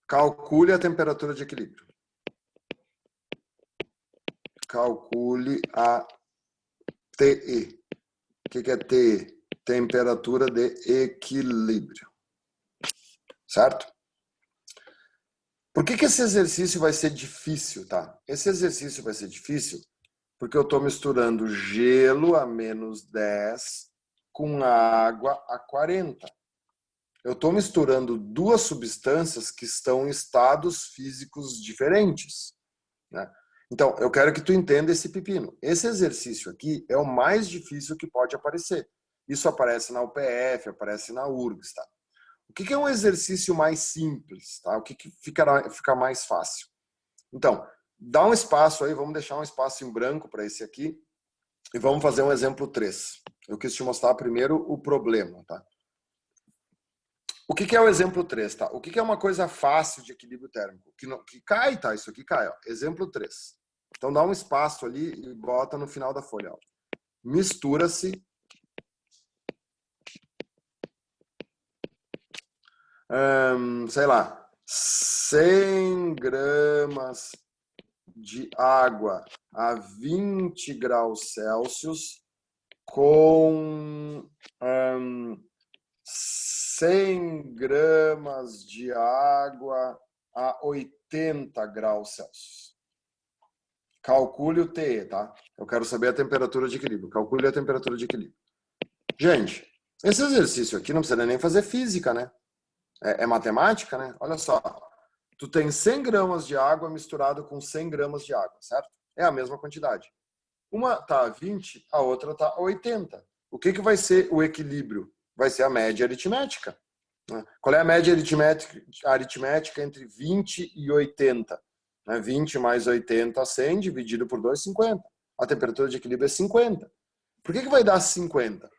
Calcule a temperatura de equilíbrio. Calcule a TE. O que é TE? Temperatura de equilíbrio. Certo? Por que esse exercício vai ser difícil, tá? Esse exercício vai ser difícil porque eu estou misturando gelo a menos 10 com água a 40. Eu estou misturando duas substâncias que estão em estados físicos diferentes, né? Então, eu quero que tu entenda esse pepino. Esse exercício aqui é o mais difícil que pode aparecer. Isso aparece na UPF, aparece na URGS, tá? O que é um exercício mais simples, tá? O que fica mais fácil? Então, dá um espaço aí, vamos deixar um espaço em branco para esse aqui e vamos fazer um exemplo 3. Eu quis te mostrar primeiro o problema, tá? O que é o exemplo 3, tá? O que é uma coisa fácil de equilíbrio térmico? Que cai, tá? Isso aqui cai, ó. Exemplo 3. Então dá um espaço ali e bota no final da folha, ó. Mistura-se sei lá, 100 gramas de água a 20 graus Celsius com 100 gramas de água a 80 graus Celsius. Calcule o TE, tá? Eu quero saber a temperatura de equilíbrio. Calcule a temperatura de equilíbrio. Gente, esse exercício aqui não precisa nem fazer física, né? É matemática, né? Olha só. Tu tem 100 gramas de água misturado com 100 gramas de água, certo? É a mesma quantidade. Uma tá a 20, a outra tá a 80. O que vai ser o equilíbrio? Vai ser a média aritmética. Qual é a média aritmética entre 20 e 80? 20 mais 80, 100, dividido por 2, 50. A temperatura de equilíbrio é 50. Por que vai dar 50?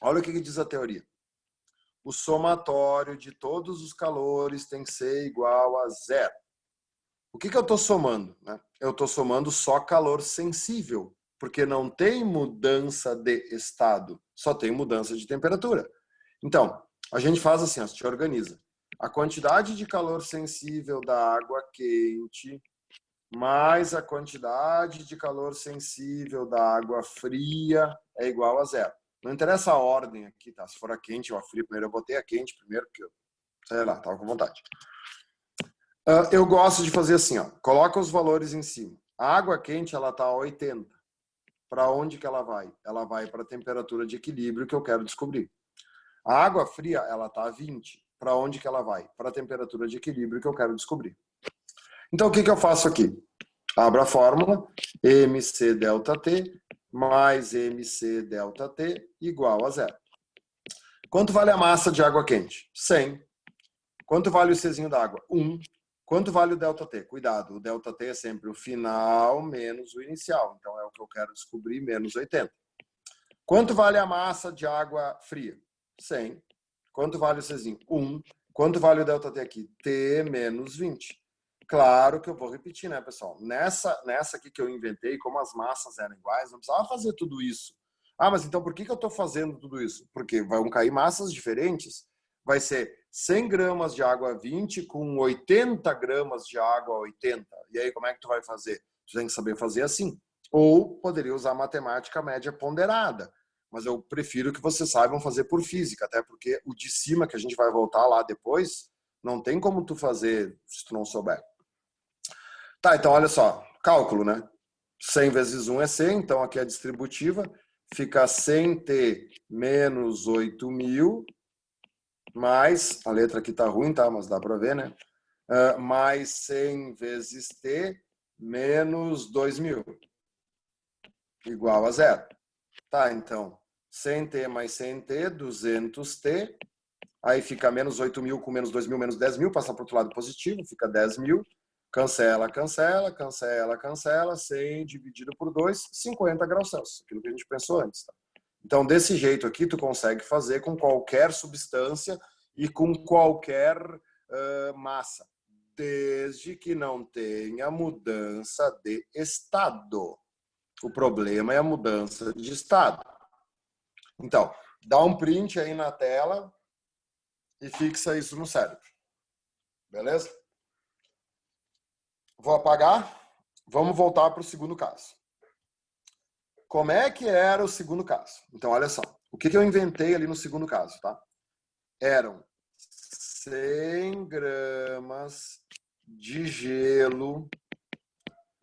Olha o que diz a teoria. O somatório de todos os calores tem que ser igual a zero. O que eu estou somando? Eu estou somando só calor sensível, porque não tem mudança de estado, só tem mudança de temperatura. Então, a gente faz assim, a gente organiza. A quantidade de calor sensível da água quente mais a quantidade de calor sensível da água fria é igual a zero. Não interessa a ordem aqui, tá? Se for a quente ou a fria, primeiro eu botei a quente primeiro, porque eu, sei lá, tava com vontade. Eu gosto de fazer assim, ó. Coloca os valores em cima. A água quente, ela tá a 80. Para onde que ela vai? Ela vai para a temperatura de equilíbrio que eu quero descobrir. A água fria, ela tá a 20. Para onde que ela vai? Para a temperatura de equilíbrio que eu quero descobrir. Então, o que eu faço aqui? Abro a fórmula, mc delta T mais mc delta T igual a zero. Quanto vale a massa de água quente? 100. Quanto vale o Czinho da água? 1. Quanto vale o delta T? Cuidado, o delta T é sempre o final menos o inicial. Então, é o que eu quero descobrir, menos 80. Quanto vale a massa de água fria? 100. Quanto vale o Czinho? 1. Quanto vale o delta T aqui? T menos 20. Claro que eu vou repetir, né, pessoal? Nessa aqui que eu inventei, como as massas eram iguais, não precisava fazer tudo isso. Ah, mas então por que eu estou fazendo tudo isso? Porque vão cair massas diferentes. Vai ser 100 gramas de água 20 com 80 gramas de água 80. E aí, como é que tu vai fazer? Tu tem que saber fazer assim. Ou poderia usar matemática média ponderada. Mas eu prefiro que vocês saibam fazer por física, até porque o de cima, que a gente vai voltar lá depois, não tem como tu fazer se tu não souber. Tá, então olha só, cálculo, né? 100 vezes 1 é 100, então aqui é a distributiva, fica 100t menos 8.000, mais, a letra aqui tá ruim, tá? Mas dá para ver, né? Mais 100 vezes t menos 2.000, igual a zero. Tá, então, 100t mais 100t, 200t, aí fica menos 8.000 com menos 2.000, menos 10.000, passa para o outro lado positivo, fica 10.000. Cancela, cancela, cancela, cancela, 100 dividido por 2, 50 graus Celsius, aquilo que a gente pensou antes. Tá? Então, desse jeito aqui, tu consegue fazer com qualquer substância e com qualquer massa, desde que não tenha mudança de estado. O problema é a mudança de estado. Então, dá um print aí na tela e fixa isso no cérebro. Beleza? Vou apagar. Vamos voltar para o segundo caso. Como é que era o segundo caso? Então, olha só. O que eu inventei ali no segundo caso, tá? Eram 100 gramas de gelo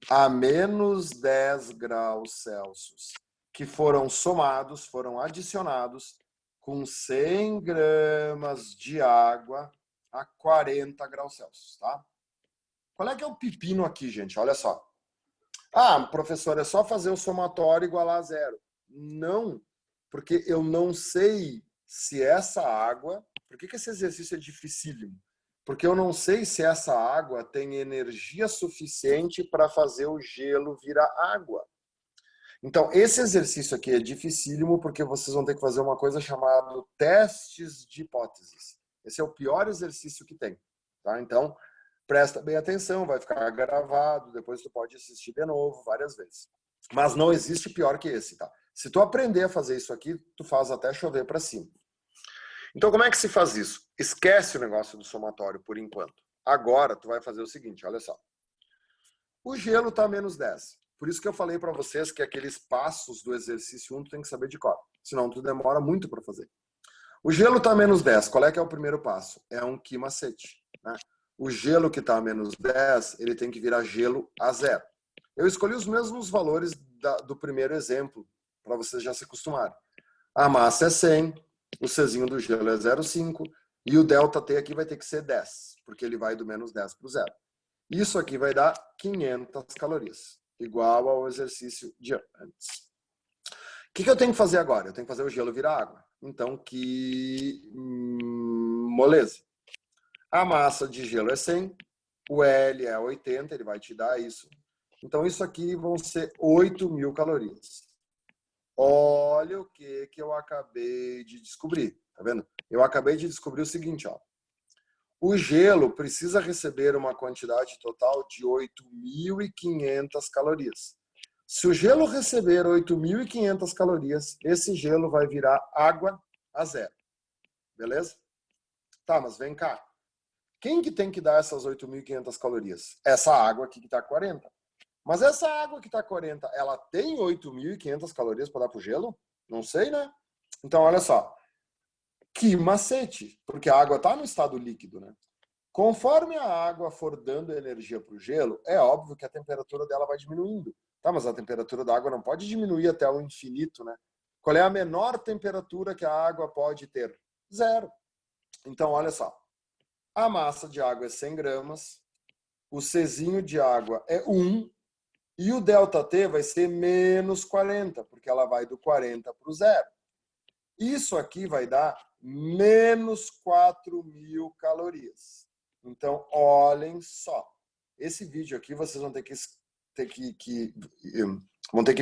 a menos 10 graus Celsius, que foram somados, foram adicionados com 100 gramas de água a 40 graus Celsius, tá? Qual é que é o pepino aqui, gente? Olha só. Ah, professor, é só fazer o somatório igualar a zero. Não, porque eu não sei se essa água... Por que esse exercício é dificílimo? Porque eu não sei se essa água tem energia suficiente para fazer o gelo virar água. Então, esse exercício aqui é dificílimo porque vocês vão ter que fazer uma coisa chamada testes de hipóteses. Esse é o pior exercício que tem, tá? Então, presta bem atenção, vai ficar gravado, depois tu pode assistir de novo várias vezes. Mas não existe pior que esse, tá? Se tu aprender a fazer isso aqui, tu faz até chover para cima. Então, como é que se faz isso? Esquece o negócio do somatório por enquanto. Agora, tu vai fazer o seguinte, olha só. O gelo está a menos 10. Por isso que eu falei para vocês que aqueles passos do exercício 1 tu tem que saber de cor. Senão tu demora muito para fazer. O gelo está a menos 10. Qual é que é o primeiro passo? É um que macete, né? O gelo que está a menos 10, ele tem que virar gelo a zero. Eu escolhi os mesmos valores do primeiro exemplo, para vocês já se acostumarem. A massa é 100, o Czinho do gelo é 0,5 e o ΔT aqui vai ter que ser 10, porque ele vai do menos 10 para o zero. Isso aqui vai dar 500 calorias, igual ao exercício de antes. O que eu tenho que fazer agora? Eu tenho que fazer o gelo virar água. Então, que moleza. A massa de gelo é 100, o L é 80, ele vai te dar isso. Então, isso aqui vão ser 8.000 calorias. Olha o que eu acabei de descobrir, tá vendo? Eu acabei de descobrir o seguinte, ó. O gelo precisa receber uma quantidade total de 8.500 calorias. Se o gelo receber 8.500 calorias, esse gelo vai virar água a zero. Beleza? Tá, mas vem cá. Quem que tem que dar essas 8.500 calorias? Essa água aqui que está 40. Mas essa água que está 40, ela tem 8.500 calorias para dar para o gelo? Não sei, né? Então, olha só. Que macete, porque a água está no estado líquido, né? Conforme a água for dando energia para o gelo, é óbvio que a temperatura dela vai diminuindo. Tá, mas a temperatura da água não pode diminuir até o infinito, né? Qual é a menor temperatura que a água pode ter? Zero. Então, olha só. A massa de água é 100 gramas, o Czinho de água é 1 e o ΔT vai ser menos 40, porque ela vai do 40 para o zero. Isso aqui vai dar menos 4.000 calorias. Então, olhem só. Esse vídeo aqui vocês vão ter que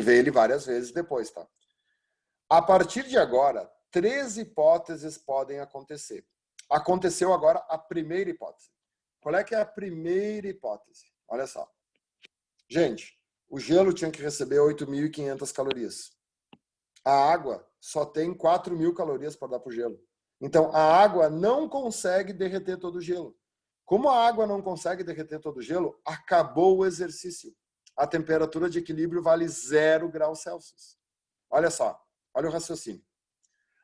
ver ele várias vezes depois, tá? A partir de agora, 3 hipóteses podem acontecer. Aconteceu agora a primeira hipótese. Qual é que é a primeira hipótese? Olha só. Gente, o gelo tinha que receber 8.500 calorias. A água só tem 4.000 calorias para dar para o gelo. Então, a água não consegue derreter todo o gelo. Como a água não consegue derreter todo o gelo, acabou o exercício. A temperatura de equilíbrio vale 0 graus Celsius. Olha só, olha o raciocínio.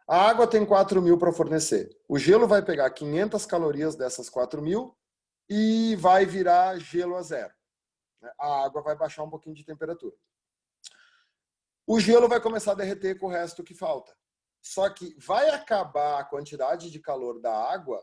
A água tem 4.000 para fornecer. O gelo vai pegar 500 calorias dessas 4.000 e vai virar gelo a zero. A água vai baixar um pouquinho de temperatura. O gelo vai começar a derreter com o resto que falta. Só que vai acabar a quantidade de calor da água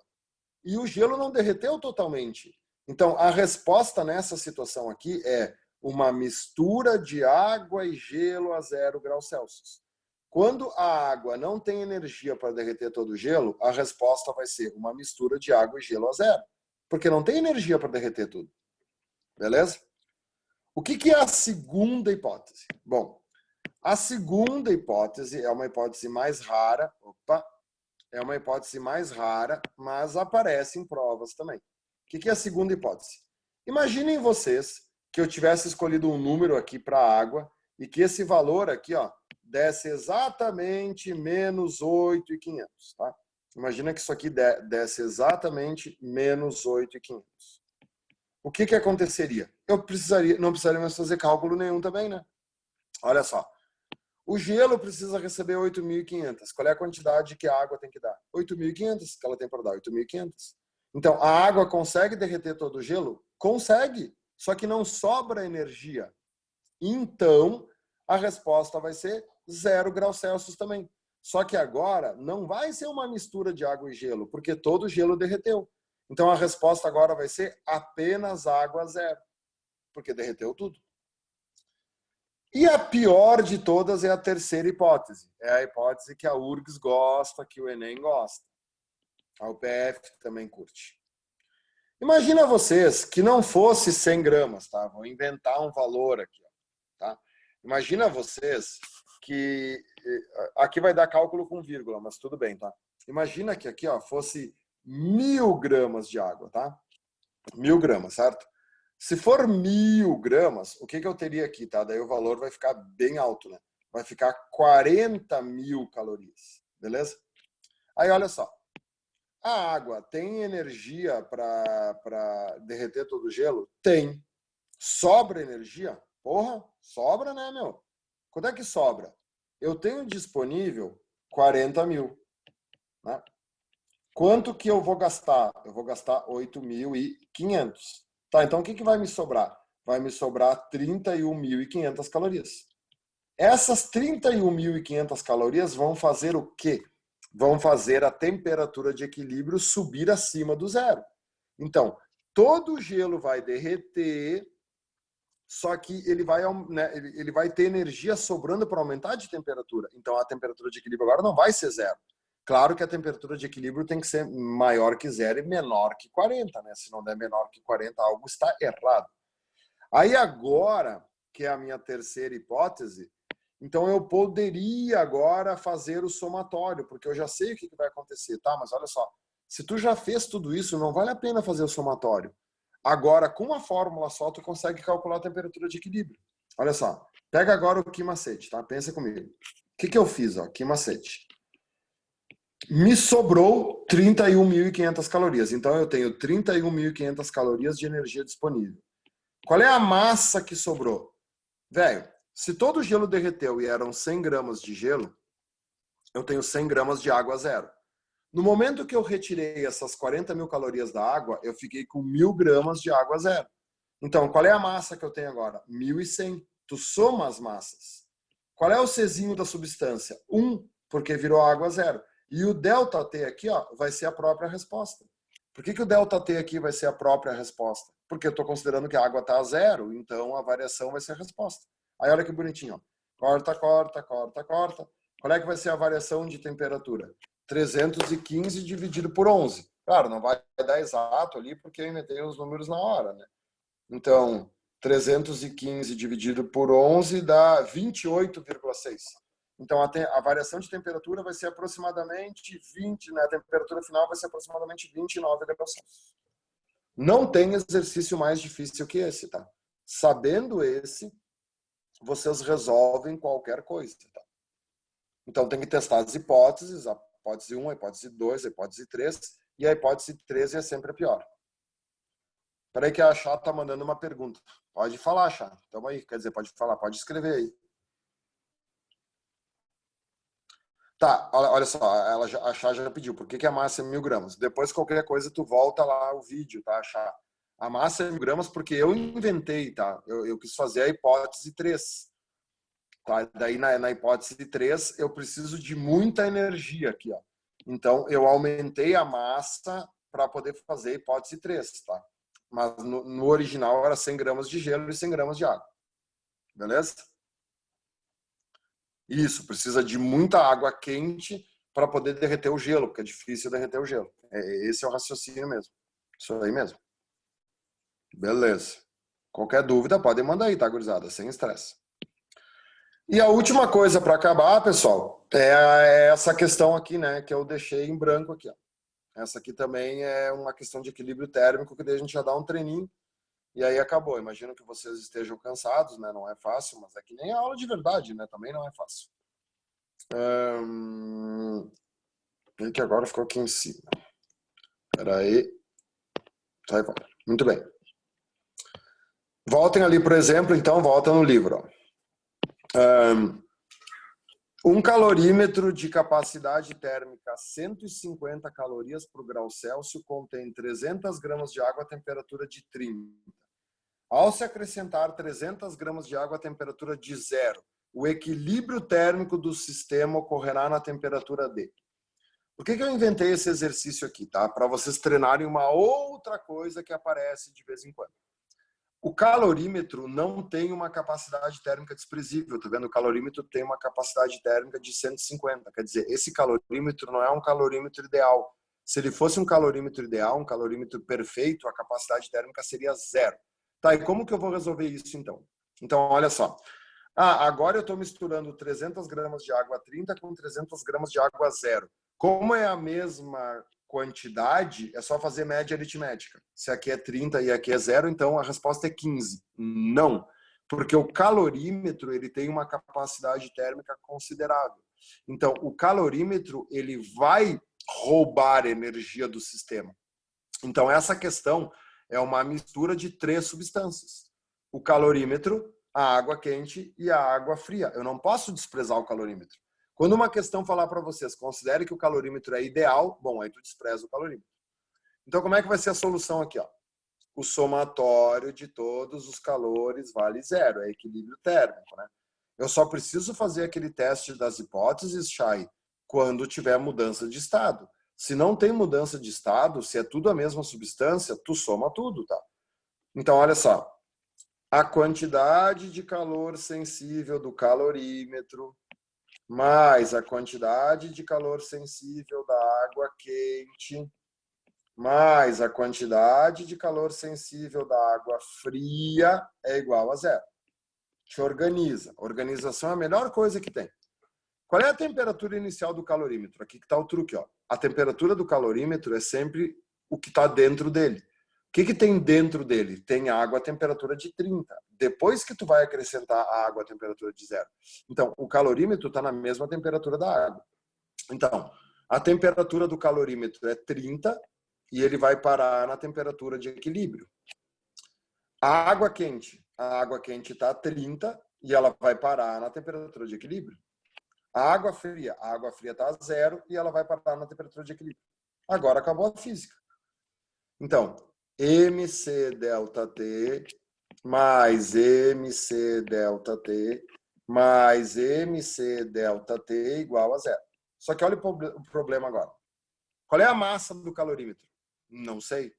e o gelo não derreteu totalmente. Então, a resposta nessa situação aqui é uma mistura de água e gelo a 0 graus Celsius. Quando a água não tem energia para derreter todo o gelo, a resposta vai ser uma mistura de água e gelo a zero. Porque não tem energia para derreter tudo. Beleza? O que é a segunda hipótese? Bom, a segunda hipótese é uma hipótese mais rara. Opa! é uma hipótese mais rara, mas aparece em provas também. O que é a segunda hipótese? Imaginem vocês que eu tivesse escolhido um número aqui para a água e que esse valor aqui, ó, desse exatamente menos 8.500, tá? Imagina que isso aqui desse exatamente menos 8.500. O que aconteceria? Eu não precisaria mais fazer cálculo nenhum também, né? Olha só. O gelo precisa receber 8.500. Qual é a quantidade que a água tem que dar? 8.500 que ela tem para dar, 8.500. Então, a água consegue derreter todo o gelo? Consegue, só que não sobra energia. Então, a resposta vai ser 0 graus Celsius também. Só que agora não vai ser uma mistura de água e gelo, porque todo o gelo derreteu. Então, a resposta agora vai ser apenas água zero, porque derreteu tudo. E a pior de todas é a terceira hipótese. É a hipótese que a URGS gosta, que o Enem gosta. A UPF também curte. Imagina vocês que não fosse 100 gramas, tá? Vou inventar um valor aqui, tá? Imagina vocês que... Aqui vai dar cálculo com vírgula, mas tudo bem, tá? Imagina que aqui, ó, fosse 1.000 gramas de água, tá? 1.000 gramas, certo? Se for 1.000 gramas, o que eu teria aqui, tá? Daí o valor vai ficar bem alto, né? Vai ficar 40.000 calorias, beleza? Aí, olha só. A água tem energia para derreter todo o gelo? Tem. Sobra energia? Porra, sobra, né, meu? Quanto é que sobra? Eu tenho disponível 40.000, né? Quanto que eu vou gastar? Eu vou gastar 8.500. Tá, então o que vai me sobrar? Vai me sobrar 31.500 calorias. Essas 31.500 calorias vão fazer o quê? Vão fazer a temperatura de equilíbrio subir acima do zero. Então, todo o gelo vai derreter, só que ele vai ter energia sobrando para aumentar de temperatura. Então, a temperatura de equilíbrio agora não vai ser zero. Claro que a temperatura de equilíbrio tem que ser maior que zero e menor que 40, né? Se não der menor que 40, algo está errado. Aí agora, que é a minha terceira hipótese, então eu poderia agora fazer o somatório, porque eu já sei o que vai acontecer, tá? Mas olha só, se tu já fez tudo isso, não vale a pena fazer o somatório. Agora, com uma fórmula só, tu consegue calcular a temperatura de equilíbrio. Olha só, pega agora o que macete, tá? Pensa comigo. O que eu fiz, ó? Que macete. Me sobrou 31.500 calorias. Então, eu tenho 31.500 calorias de energia disponível. Qual é a massa que sobrou? Velho, se todo o gelo derreteu e eram 100 gramas de gelo, eu tenho 100 gramas de água zero. No momento que eu retirei essas 40.000 calorias da água, eu fiquei com 1.000 gramas de água zero. Então, qual é a massa que eu tenho agora? 1.100. Tu soma as massas. Qual é o Czinho da substância? 1, porque virou água zero. E o ΔT aqui, ó, vai ser a própria resposta. Por que o ΔT aqui vai ser a própria resposta? Porque eu estou considerando que a água está a zero, então a variação vai ser a resposta. Aí olha que bonitinho, ó. Corta, corta, corta, corta. Qual é que vai ser a variação de temperatura? 315 dividido por 11. Claro, não vai dar exato ali, porque eu inventei os números na hora, né? Então, 315 dividido por 11 dá 28,6. Então, a variação de temperatura vai ser aproximadamente 20, né? A temperatura final vai ser aproximadamente 29 graus Celsius. Não tem exercício mais difícil que esse, tá? Sabendo esse, vocês resolvem qualquer coisa, tá? Então, tem que testar as hipóteses, a hipótese 1, a hipótese 2, a hipótese 3, e a hipótese 13 é sempre a pior. Peraí que a Chá tá mandando uma pergunta. Pode falar, Chá. Tamo aí. Quer dizer, pode falar, pode escrever aí. Tá, olha só, a Chá já pediu. Por que a massa é 1.000 gramas? Depois, qualquer coisa, tu volta lá o vídeo, tá, Chá? A massa é 1.000 gramas porque eu inventei, tá? Eu quis fazer a hipótese 3. Tá? Daí, na hipótese 3, eu preciso de muita energia aqui, ó. Então, eu aumentei a massa para poder fazer a hipótese 3, tá? Mas no original era 100 gramas de gelo e 100 gramas de água. Beleza? Isso, precisa de muita água quente para poder derreter o gelo, porque é difícil derreter o gelo. Esse é o raciocínio mesmo. Isso aí mesmo. Beleza. Qualquer dúvida, pode mandar aí, tá, gurizada? Sem estresse. E a última coisa para acabar, pessoal, é essa questão aqui, né, que eu deixei em branco aqui, ó. Essa aqui também é uma questão de equilíbrio térmico, que daí a gente já dá um treininho e aí acabou. Imagino que vocês estejam cansados, né? Não é fácil, mas é que nem a aula de verdade, né? Também não é fácil. E que agora ficou aqui em cima. Espera aí. Sai fora. Muito bem. Voltem ali, por exemplo, então, volta no livro. Ó. Um calorímetro de capacidade térmica 150 calorias por grau Celsius contém 300 gramas de água a temperatura de 30. Ao se acrescentar 300 gramas de água a temperatura de 0, o equilíbrio térmico do sistema ocorrerá na temperatura D. Por que eu inventei esse exercício aqui, tá? Para vocês treinarem uma outra coisa que aparece de vez em quando. O calorímetro não tem uma capacidade térmica desprezível, tá vendo? O calorímetro tem uma capacidade térmica de 150, quer dizer, esse calorímetro não é um calorímetro ideal. Se ele fosse um calorímetro ideal, um calorímetro perfeito, a capacidade térmica seria 0. Tá, e como que eu vou resolver isso então? Então, olha só. Agora eu estou misturando 300 gramas de água 30 com 300 gramas de água 0. Como é a mesma quantidade, é só fazer média aritmética. Se aqui é 30 e aqui é 0, então a resposta é 15. Não, porque o calorímetro ele tem uma capacidade térmica considerável. Então, o calorímetro ele vai roubar energia do sistema. Então, essa questão é uma mistura de 3 substâncias. O calorímetro, a água quente e a água fria. Eu não posso desprezar o calorímetro. Quando uma questão falar para vocês, considere que o calorímetro é ideal, bom, aí tu despreza o calorímetro. Então, como é que vai ser a solução aqui? Ó? O somatório de todos os calores vale 0, é equilíbrio térmico, né? Eu só preciso fazer aquele teste das hipóteses, Chay, quando tiver mudança de estado. Se não tem mudança de estado, se é tudo a mesma substância, tu soma tudo, tá? Então, olha só. A quantidade de calor sensível do calorímetro mais a quantidade de calor sensível da água quente, mais a quantidade de calor sensível da água fria é igual a 0. Te organiza. Organização é a melhor coisa que tem. Qual é a temperatura inicial do calorímetro? Aqui que está o truque. Ó. A temperatura do calorímetro é sempre o que está dentro dele. O que tem dentro dele? Tem água a temperatura de 30. Depois que tu vai acrescentar a água a temperatura de 0. Então, o calorímetro está na mesma temperatura da água. Então, a temperatura do calorímetro é 30 e ele vai parar na temperatura de equilíbrio. A água quente está a 30 e ela vai parar na temperatura de equilíbrio. A água fria está a 0 e ela vai parar na temperatura de equilíbrio. Agora acabou a física. Então, MC delta T mais MC delta T mais MC delta T igual a 0. Só que olha o problema agora. Qual é a massa do calorímetro? Não sei.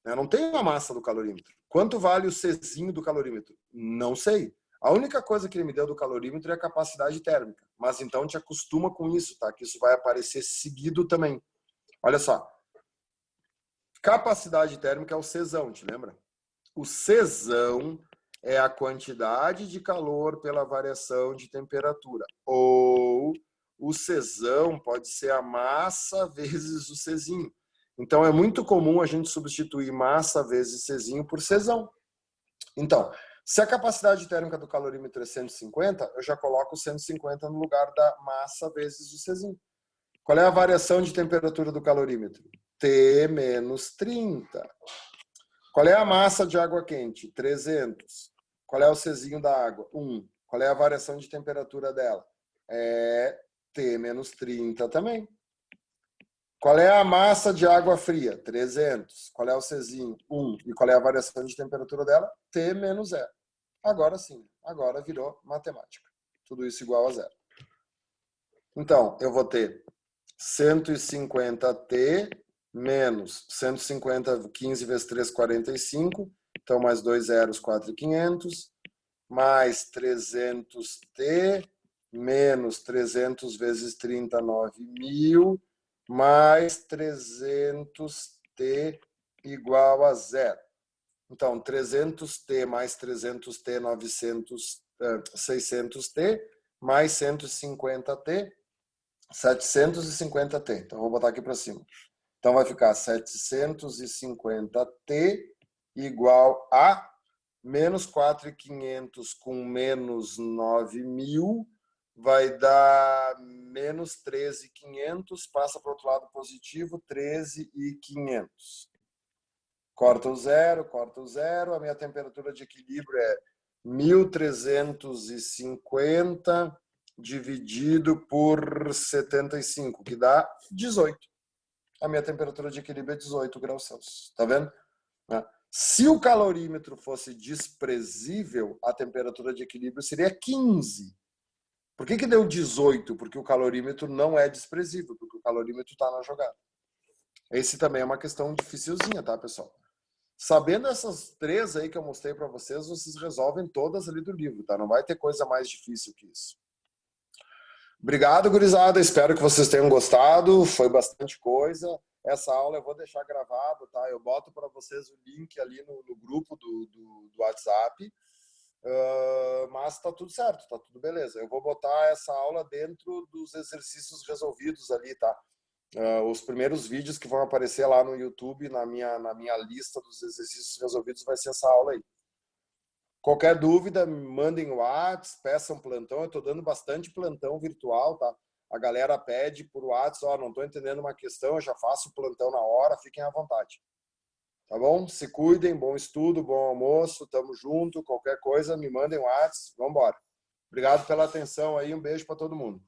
Eu não tenho a massa do calorímetro. Quanto vale o Czinho do calorímetro? Não sei. A única coisa que ele me deu do calorímetro é a capacidade térmica. Mas então te acostuma com isso, tá? Que isso vai aparecer seguido também. Olha só. Capacidade térmica é o Czão, te lembra? O Czão é a quantidade de calor pela variação de temperatura. Ou o Czão pode ser a massa vezes o Czinho. Então, é muito comum a gente substituir massa vezes Czinho por Czão. Então, se a capacidade térmica do calorímetro é 150, eu já coloco 150 no lugar da massa vezes o Czinho. Qual é a variação de temperatura do calorímetro? T menos 30. Qual é a massa de água quente? 300. Qual é o Czinho da água? 1. Qual é a variação de temperatura dela? É T menos 30 também. Qual é a massa de água fria? 300. Qual é o Czinho? 1. E qual é a variação de temperatura dela? T menos 0. Agora sim, agora virou matemática. Tudo isso igual a 0. Então, eu vou ter 150T menos 150, 15 vezes 3, 45. Então, mais 2 zeros, 4.500. Mais 300T menos 300 vezes 30, 9.000. Mais 300T igual a 0. Então, 300T mais 300T, 600T, mais 150T, 750T. Então, vou botar aqui para cima. Então, vai ficar 750T igual a menos 4.500 com menos 9.000 vai dar menos 13.500, passa para o outro lado positivo, 13.500. Corta o zero, a minha temperatura de equilíbrio é 1.350 dividido por 75, que dá 18. A minha temperatura de equilíbrio é 18 graus Celsius. Tá vendo? Se o calorímetro fosse desprezível, a temperatura de equilíbrio seria 15. Por que deu 18? Porque o calorímetro não é desprezível, porque o calorímetro está na jogada. Esse também é uma questão dificilzinha, tá, pessoal? Sabendo essas três aí que eu mostrei para vocês, vocês resolvem todas ali do livro, tá? Não vai ter coisa mais difícil que isso. Obrigado, gurizada. Espero que vocês tenham gostado. Foi bastante coisa. Essa aula eu vou deixar gravado, tá? Eu boto para vocês o link ali no grupo do WhatsApp. Mas tá tudo certo, tá tudo beleza. Eu vou botar essa aula dentro dos exercícios resolvidos ali, tá? Os primeiros vídeos que vão aparecer lá no YouTube, na minha lista dos exercícios resolvidos, vai ser essa aula aí. Qualquer dúvida, mandem o WhatsApp, peçam plantão. Eu estou dando bastante plantão virtual, tá? A galera pede por WhatsApp, não estou entendendo uma questão, eu já faço o plantão na hora, fiquem à vontade. Tá bom? Se cuidem, bom estudo, bom almoço, tamo junto. Qualquer coisa, me mandem um WhatsApp, vamos embora. Obrigado pela atenção aí, um beijo para todo mundo.